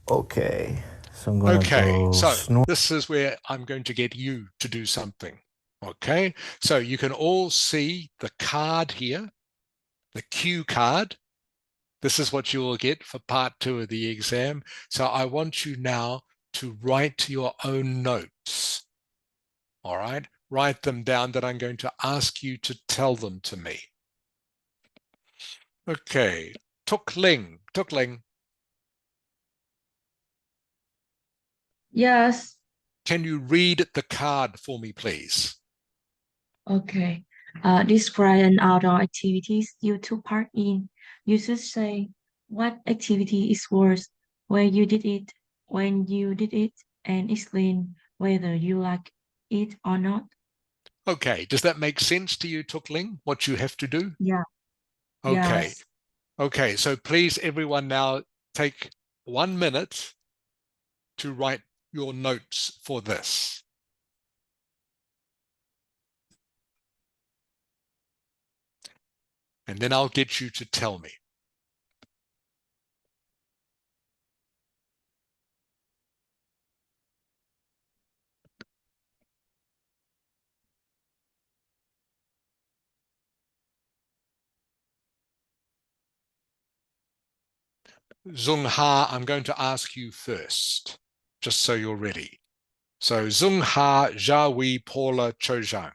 Okay, so I'm going to go so this is where I'm going to get you to do something. Okay, so you can all see the card here, the cue card. This is what you will get for part 2 of the exam. So I want you now to write your own notes. All right, write them down that I'm going to ask you to tell them to me. Okay, Tuk Ling. Yes. Can you read the card for me, please? Okay. Describe an outdoor activities you took part in. You should say what activity is worse, where you did it, when you did it, and explain whether you like it or not. Okay, does that make sense to you, Tuk Ling, what you have to do? Yeah. Okay. Yes. Okay, so please, everyone, now take 1 minute to write your notes for this. And then I'll get you to tell me. Zung Ha, I'm going to ask you first, just so you're ready. So Zung Ha, Jia Wei, Paula, Cho Zhang.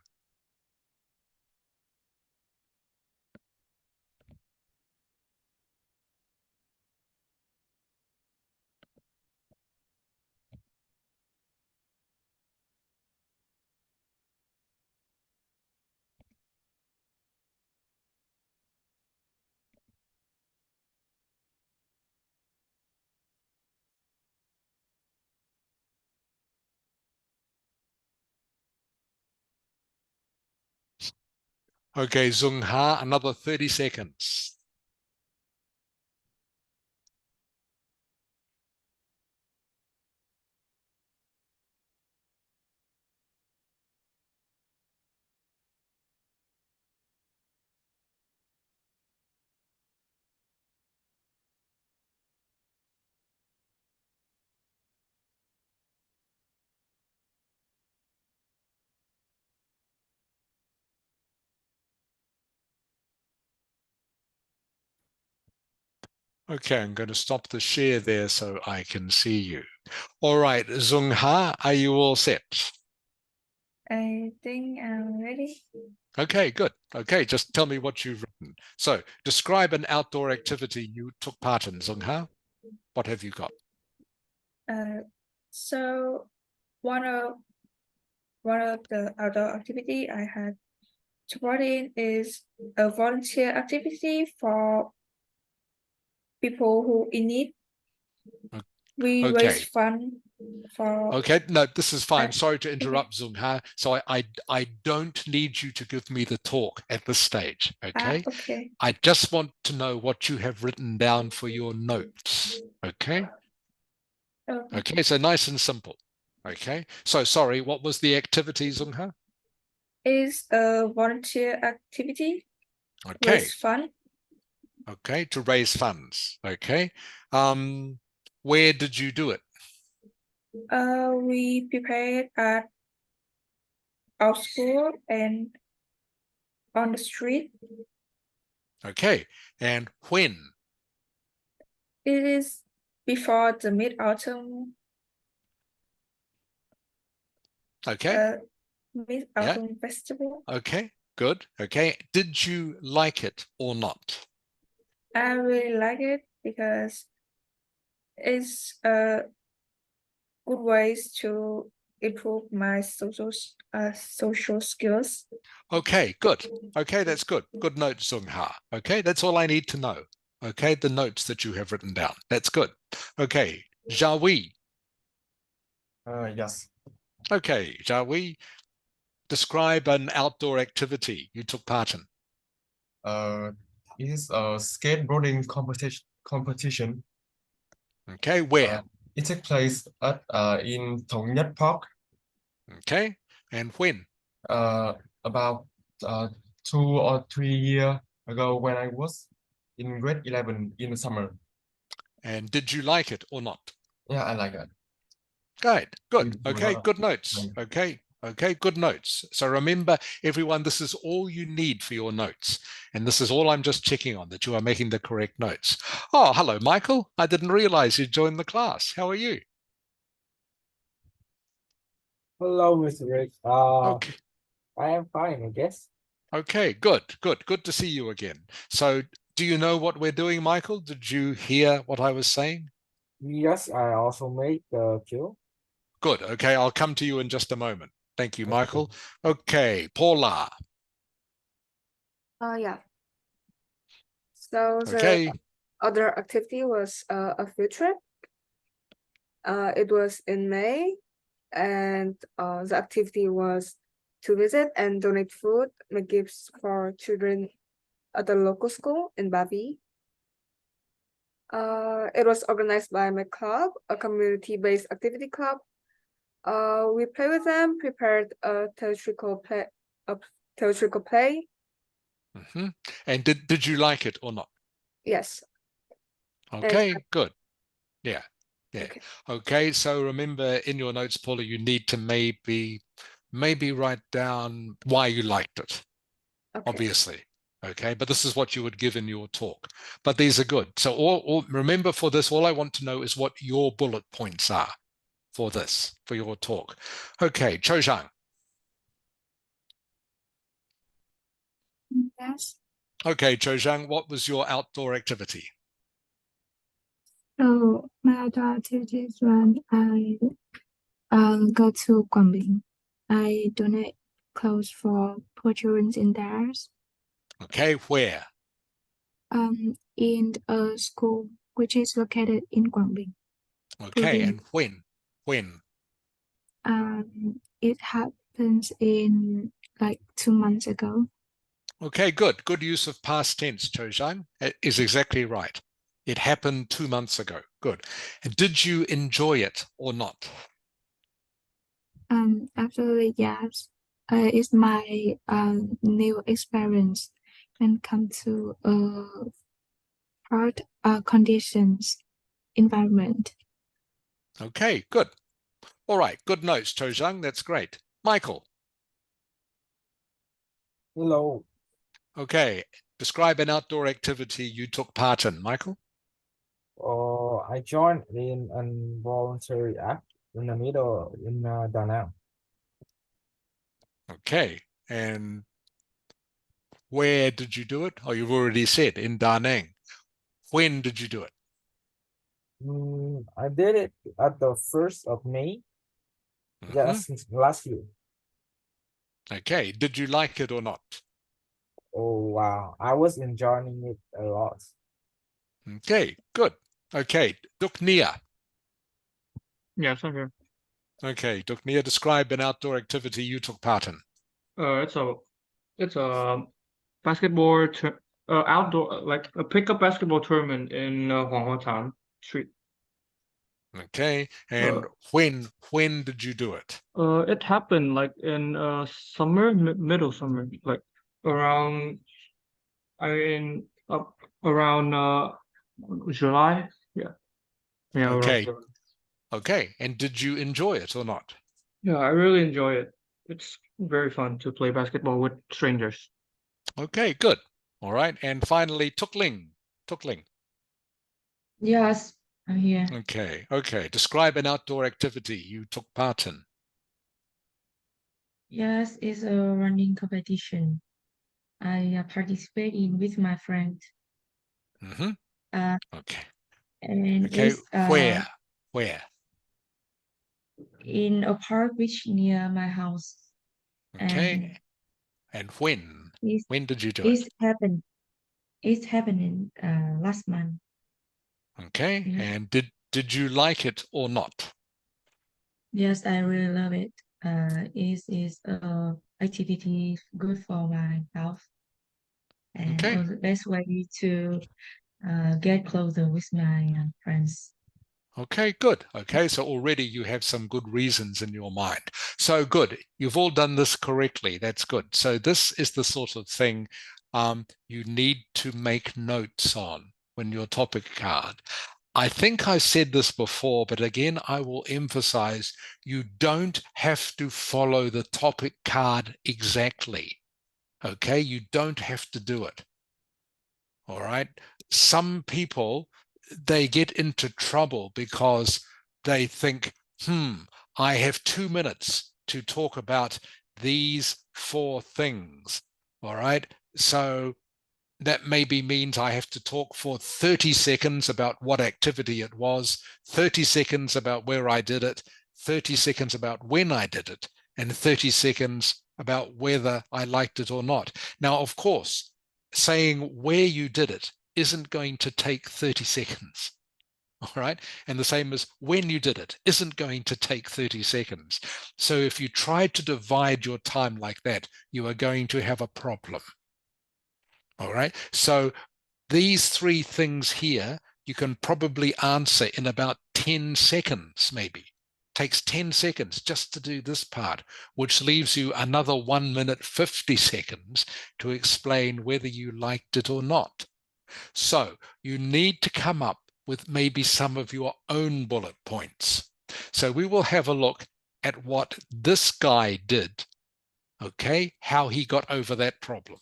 Okay, Zung Ha, another 30 seconds. Okay, I'm going to stop the share there so I can see you. All right, Zung Ha, are you all set? I think I'm ready. Okay, good. Okay, just tell me what you've written. So, describe an outdoor activity you took part in, Zung Ha. What have you got? So one of the outdoor activity I had to part in is a volunteer activity for people who in need. We raise Okay. fund for Okay, no, this is fine. uh, Sorry to interrupt, Zung Ha. So I don't need you to give me the talk at this stage, okay? okay. I just want to know what you have written down for your notes, okay? Okay. Okay, so nice and simple. Okay, so sorry, what was the activity, Zung Ha? Is a volunteer activity. Okay, Raise fund. okay, to raise funds. Okay, where did you do it? We prepared at our school and on the street. Okay, and when? It is before the Mid-Autumn Okay, yeah, Festival. okay, good. Okay, did you like it or not? I really like it because it's a good ways to improve my social skills. Okay, good. Okay, that's good. Good note, Zung Ha. Okay, that's all I need to know. Okay, the notes that you have written down. That's good. Okay, Jawi. Yes. Okay, Jawi, describe an outdoor activity you took part in. It is a skateboarding competition. Okay, where? It takes place at in Thống Nhất Park. Okay, and when? About 2 or 3 years ago when I was in grade 11 in the summer. And did you like it or not? Yeah, I like it. Good, We good. do a Okay, lot of good notes. things. Okay, okay, good notes. So remember, everyone, this is all you need for your notes. And this is all I'm just checking on, that you are making the correct notes. Oh, hello, Michael. I didn't realize you joined the class. How are you? Hello, Mr. Rick. Okay. I am fine, I guess. Okay, good, good, good to see you again. So do you know what we're doing, Michael? Did you hear what I was saying? Yes, I also made the queue. Good. Okay, I'll come to you in just a moment. Thank you, Okay. Michael. Okay, Paula. Yeah. So the Okay, other activity was a field trip. It was in May, and the activity was to visit and donate food, make gifts for children at the local school in Bavi. It was organized by my club, a community-based activity club. We played with them, prepared a theatrical play. hmm. And did you like it or not? Yes. And Okay, good. Yeah, yeah. okay. Okay, so remember in your notes, Paula, you need to maybe write down why you liked it, Okay. obviously. Okay, but this is what you would give in your talk. But these are good. So all remember for this, all I want to know is what your bullet points are for this, for your talk. Okay, Cho Zhang. Yes. Okay, Cho Zhang, what was your outdoor activity? So my outdoor activities when I go to Quảng Bình. I donate clothes for poor children in theirs. Okay, where? In a school which is located in Quảng Bình. Okay, and when? It happens in like 2 months ago. Okay, good. Good use of past tense, Chojang. It is exactly right. It happened 2 months ago. Good. And did you enjoy it or not? Absolutely yes. It's my new experience when come to hard conditions environment. Okay, good. All right, good notes, Chojang. That's great. Michael. Hello. Okay, describe an outdoor activity you took part in, Michael. I joined in an voluntary act in the middle in Da Nang. Okay, and where did you do it? Oh, you've already said in Da Nang. When did you do it? I did it at the 1st of May, Mhm. just last year. Okay, did you like it or not? Oh wow, I was enjoying it a lot. Okay, good. Okay, Duk Nia. Yes, I'm here. Okay, Duk Nia, describe an outdoor activity you took part in. It's a basketball outdoor like a pickup basketball tournament in Huanghua Street. Okay, Uh, and when did you do it? it happened like in summer, middle summer, like around I mean up around July. Yeah, yeah, around Okay, July. okay, and did you enjoy it or not? Yeah, I really enjoy it. It's very fun to play basketball with strangers. Okay, good. All right, and finally, Tukling. Tukling. Yes, I'm here. Okay, okay. Describe an outdoor activity you took part in. Yes, it's a running competition. I participate in with my friend. Mm-hmm. Uh, Okay, and okay. it's Where? Where? in a park which near my house. Okay, And and when? it's When did you do it? it's happened. It's happening last month. Okay, Yes. and did you like it or not? Yes, I really love it. It is activity good for my health and Okay, also the best way to get closer with my friends. okay, good. Okay, so already you have some good reasons in your mind. So good. You've all done this correctly. That's good. So this is the sort of thing you need to make notes on when your topic card. I think I said this before, but again, I will emphasize you don't have to follow the topic card exactly. Okay, you don't have to do it. All right. Some people, they get into trouble because they think, I have 2 minutes to talk about these 4 things. All right. So that maybe means I have to talk for 30 seconds about what activity it was, 30 seconds about where I did it, 30 seconds about when I did it, and 30 seconds about whether I liked it or not. Now, of course, saying where you did it isn't going to take 30 seconds. All right. And the same as when you did it isn't going to take 30 seconds. So if you try to divide your time like that, you are going to have a problem. All right. So these 3 things here, you can probably answer in about 10 seconds, maybe. Takes 10 seconds just to do this part, which leaves you another 1 minute 50 seconds to explain whether you liked it or not. So you need to come up with maybe some of your own bullet points. So we will have a look at what this guy did, okay, how he got over that problem.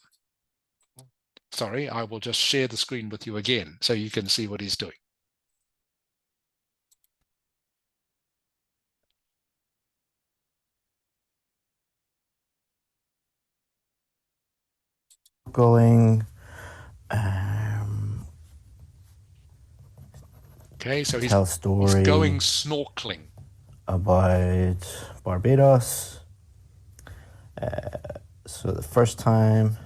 Sorry, I will just share the screen with you again so you can see what he's doing. Going. Okay, so Tell he's going story snorkeling. about Barbados. So the first time,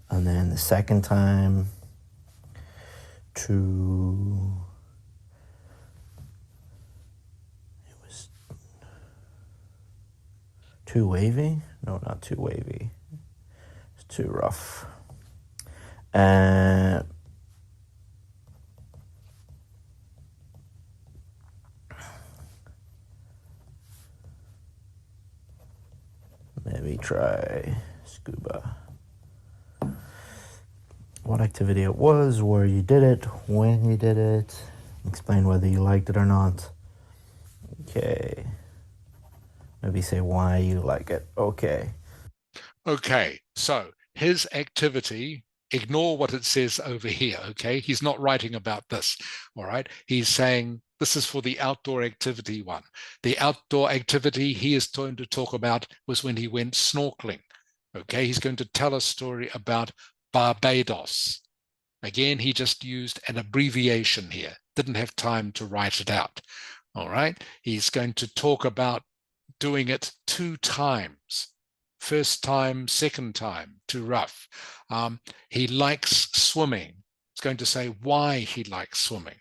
and then the second time to it was too wavy. No, not too wavy. It's too rough. And maybe try scuba. What activity it was, where you did it, when you did it, explain whether you liked it or not. Okay. Maybe say why you like it. Okay. Okay, so his activity, ignore what it says over here, okay? He's not writing about this, all right? He's saying this is for the outdoor activity one. The outdoor activity he is going to talk about was when he went snorkeling, okay? He's going to tell a story about Barbados. Again, he just used an abbreviation here, didn't have time to write it out, all right? He's going to talk about doing it 2 times. First time, second time, too rough. He likes swimming. He's going to say why he likes swimming.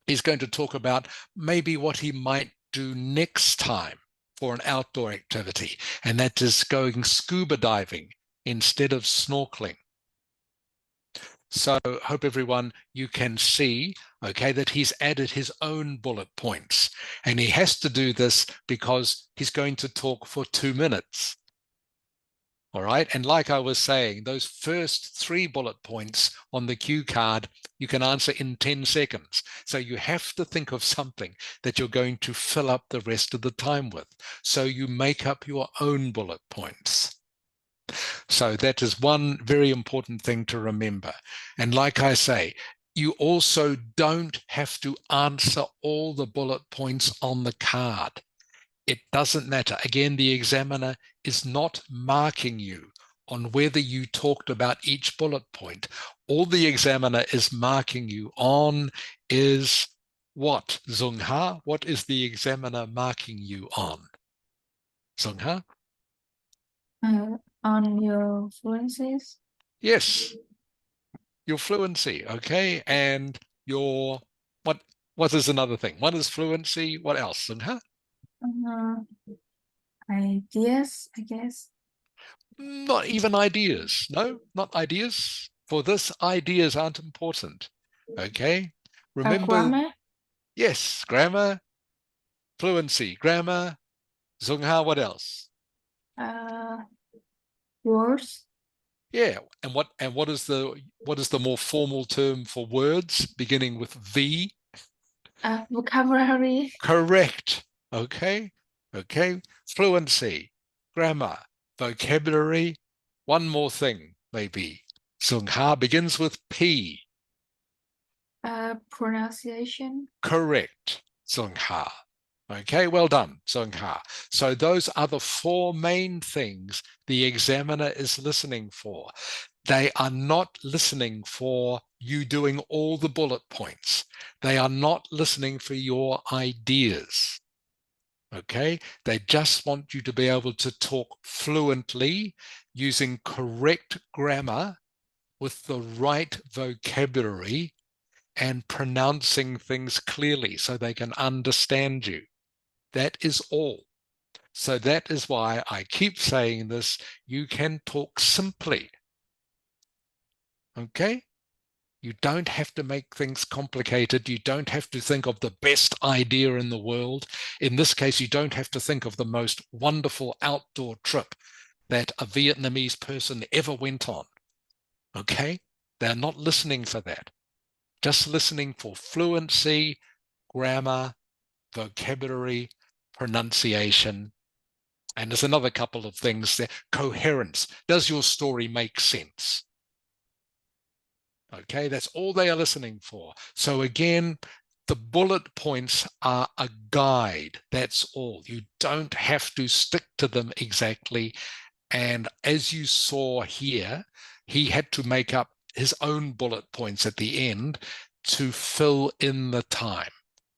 He's going to talk about maybe what he might do next time for an outdoor activity, and that is going scuba diving instead of snorkeling. So hope everyone, you can see, okay, that he's added his own bullet points, and he has to do this because he's going to talk for 2 minutes. All right, and like I was saying, those first 3 bullet points on the cue card, you can answer in 10 seconds. So you have to think of something that you're going to fill up the rest of the time with. So you make up your own bullet points. So that is one very important thing to remember. And like I say, you also don't have to answer all the bullet points on the card. It doesn't matter. Again, the examiner is not marking you on whether you talked about each bullet point. All the examiner is marking you on is what, Zung-ha? What is the examiner marking you on? Zung-ha? On your fluencies. Yes, your fluency, okay? And your, what is another thing? One is fluency, what else, Zung-ha? Ideas, I guess. Not even ideas. No, not ideas. For this, ideas aren't important. Okay. Remember, Grammar. yes, grammar, fluency, grammar. Zung-ha, what else? Words. Yeah, and what is the more formal term for words beginning with V? Vocabulary. Correct. Okay. Okay. Fluency, grammar, vocabulary. One more thing, maybe. Zung-ha begins with P. Pronunciation. Correct, Zung-ha. Okay, well done, Zung-ha. So those are the 4 main things the examiner is listening for. They are not listening for you doing all the bullet points. They are not listening for your ideas. Okay, they just want you to be able to talk fluently using correct grammar with the right vocabulary and pronouncing things clearly so they can understand you. That is all. So that is why I keep saying this. You can talk simply. Okay? You don't have to make things complicated. You don't have to think of the best idea in the world. In this case, you don't have to think of the most wonderful outdoor trip that a Vietnamese person ever went on. Okay? They're not listening for that. Just listening for fluency, grammar, vocabulary, pronunciation, and there's another couple of things there. Coherence. Does your story make sense? Okay, that's all they are listening for. So again, the bullet points are a guide. That's all. You don't have to stick to them exactly. And as you saw here, he had to make up his own bullet points at the end to fill in the time.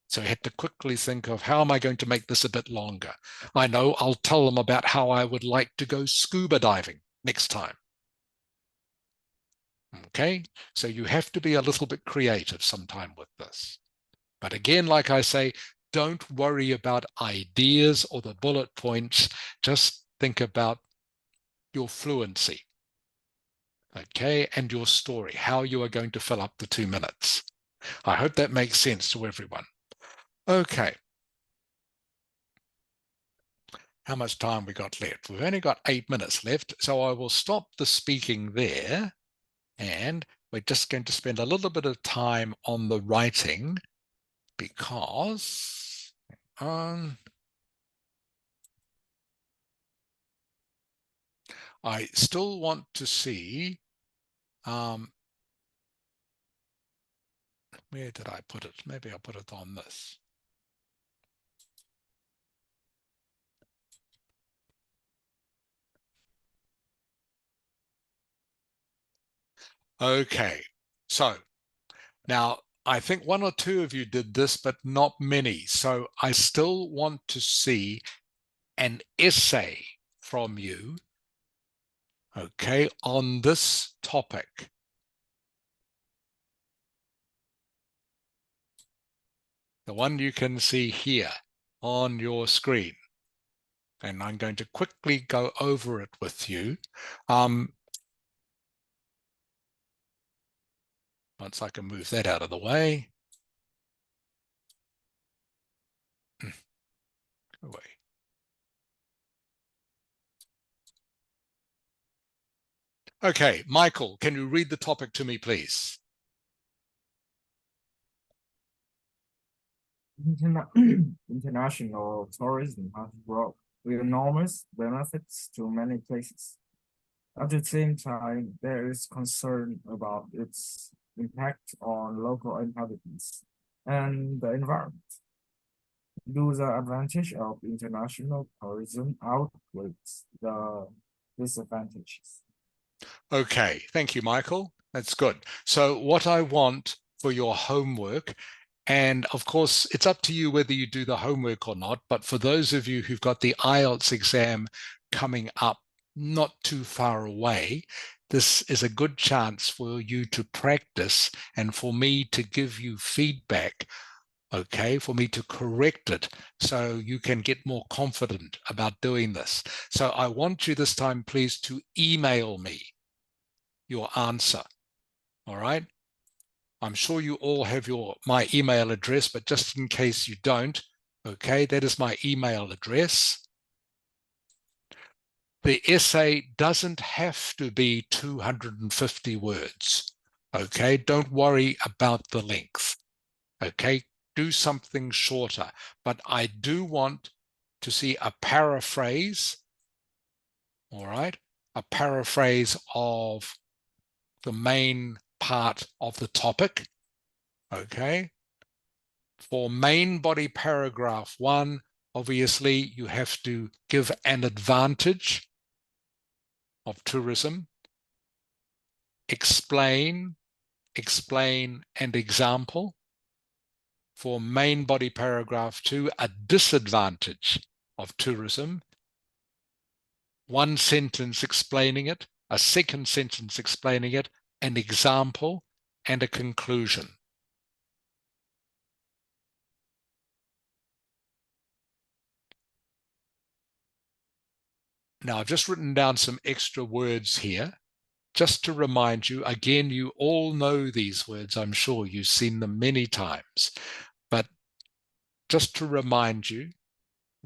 So he had to quickly think of, how am I going to make this a bit longer? I know, I'll tell them about how I would like to go scuba diving next time. Okay, so you have to be a little bit creative sometime with this. But again, like I say, don't worry about ideas or the bullet points. Just think about your fluency. okay, and your story, how you are going to fill up the 2 minutes. I hope that makes sense to everyone. Okay. How much time we got left? We've only got 8 minutes left, so I will stop the speaking there, and we're just going to spend a little bit of time on the writing because I still want to see where did I put it? Maybe I'll put it on this. Okay, so now I think 1 or 2 of you did this, but not many. So I still want to see an essay from you, okay, on this topic. The one you can see here on your screen. And I'm going to quickly go over it with you. Once I can move that out of the way. Away. Okay, Michael, can you read the topic to me, please? International tourism has brought enormous benefits to many places. At the same time, there is concern about its impact on local inhabitants and the environment. Do the advantage of international tourism outweighs the disadvantages? Okay, thank you, Michael. That's good. So what I want for your homework, and of course, it's up to you whether you do the homework or not, but for those of you who've got the Ielts exam coming up not too far away, this is a good chance for you to practice and for me to give you feedback, okay, for me to correct it so you can get more confident about doing this. So I want you this time, please, to email me your answer, all right? I'm sure you all have my email address, but just in case you don't, okay, that is my email address. The essay doesn't have to be 250 words, okay? Don't worry about the length, okay? Do something shorter, but I do want to see a paraphrase, all right? A paraphrase of the main part of the topic, okay? For main body paragraph 1, obviously you have to give an advantage of tourism, explain, and example. For main body paragraph 2, a disadvantage of tourism, 1 sentence explaining it, a second sentence explaining it, an example, and a conclusion. Now, I've just written down some extra words here, just to remind you, again, you all know these words, I'm sure you've seen them many times, but just to remind you,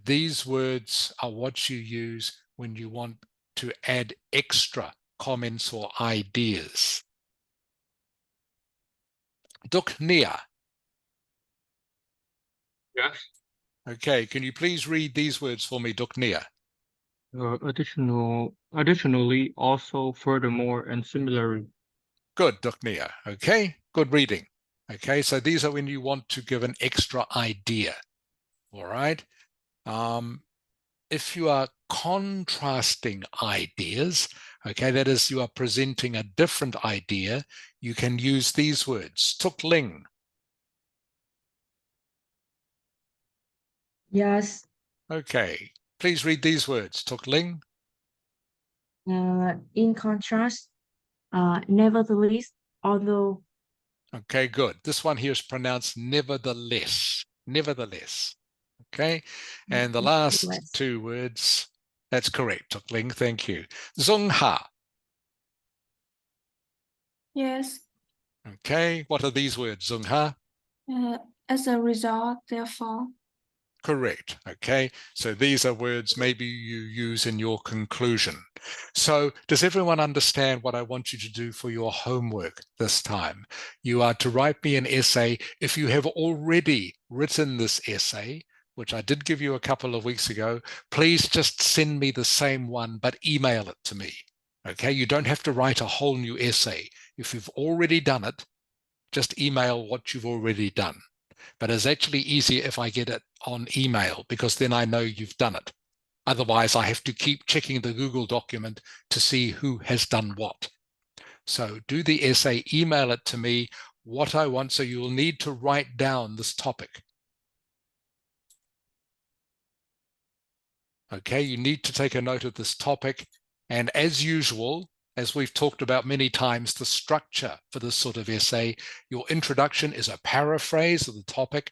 these words are what you use when you want to add extra comments or ideas. Duk Nia. Yes. Okay, can you please read these words for me, Duk Nia? Additionally, also, furthermore, and similarly. Good, Duk Nia. Okay, good reading. Okay, so these are when you want to give an extra idea. All right. If you are contrasting ideas, okay, that is, you are presenting a different idea, you can use these words. Tuk Ling. Yes. Okay, please read these words. Tuk Ling. In contrast, nevertheless, although. Okay, good. This one here is pronounced nevertheless. Nevertheless. Okay, and the last 2 words, that's correct, Tuk Ling, thank you. Zung Ha. Yes. Okay, what are these words, Zung Ha? As a result, therefore. Correct. Okay, so these are words maybe you use in your conclusion. So does everyone understand what I want you to do for your homework this time? You are to write me an essay. If you have already written this essay, which I did give you a couple of weeks ago, please just send me the same one, but email it to me. Okay, you don't have to write a whole new essay. If you've already done it, just email what you've already done. But it's actually easier if I get it on email, because then I know you've done it. Otherwise, I have to keep checking the Google document to see who has done what. So do the essay, email it to me, what I want. So you'll need to write down this topic. Okay, you need to take a note of this topic. And as usual, as we've talked about many times, the structure for this sort of essay, your introduction is a paraphrase of the topic,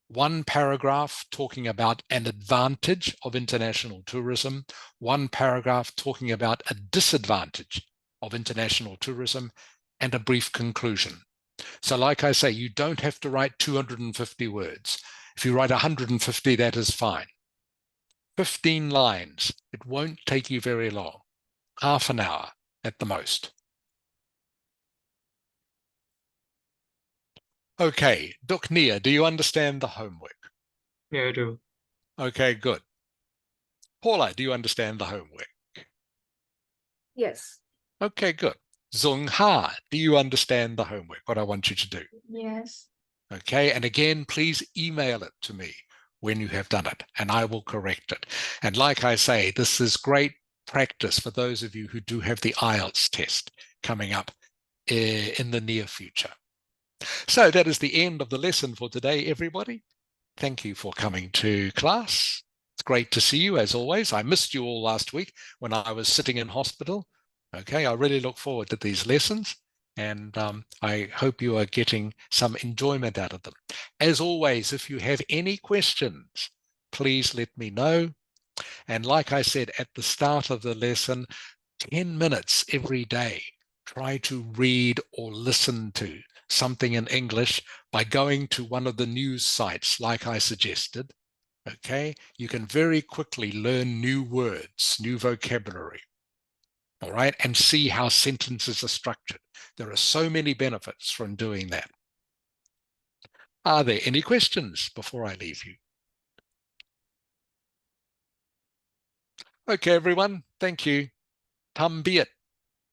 one paragraph talking about an advantage of international tourism, one paragraph talking about a disadvantage of international tourism, and a brief conclusion. So like I say, you don't have to write 250 words. If you write 150, that is fine. 15 lines. It won't take you very long. Half an hour at the most. Okay, Duk Nia, do you understand the homework? Yeah, I do. Okay, good. Paula, do you understand the homework? Yes. Okay, good. Zung Ha, do you understand the homework, what I want you to do? Yes. Okay, and again, please email it to me when you have done it, and I will correct it. And like I say, this is great practice for those of you who do have the Ielts test coming up in the near future. So that is the end of the lesson for today, everybody. Thank you for coming to class. It's great to see you as always. I missed you all last week when I was sitting in hospital. Okay, I really look forward to these lessons, and I hope you are getting some enjoyment out of them. As always, if you have any questions, please let me know. And like I said at the start of the lesson, 10 minutes every day, try to read or listen to something in English by going to one of the news sites like I suggested. Okay, you can very quickly learn new words, new vocabulary. All right, and see how sentences are structured. There are so many benefits from doing that. Are there any questions before I leave you? Okay, everyone, thank you. Tam biet.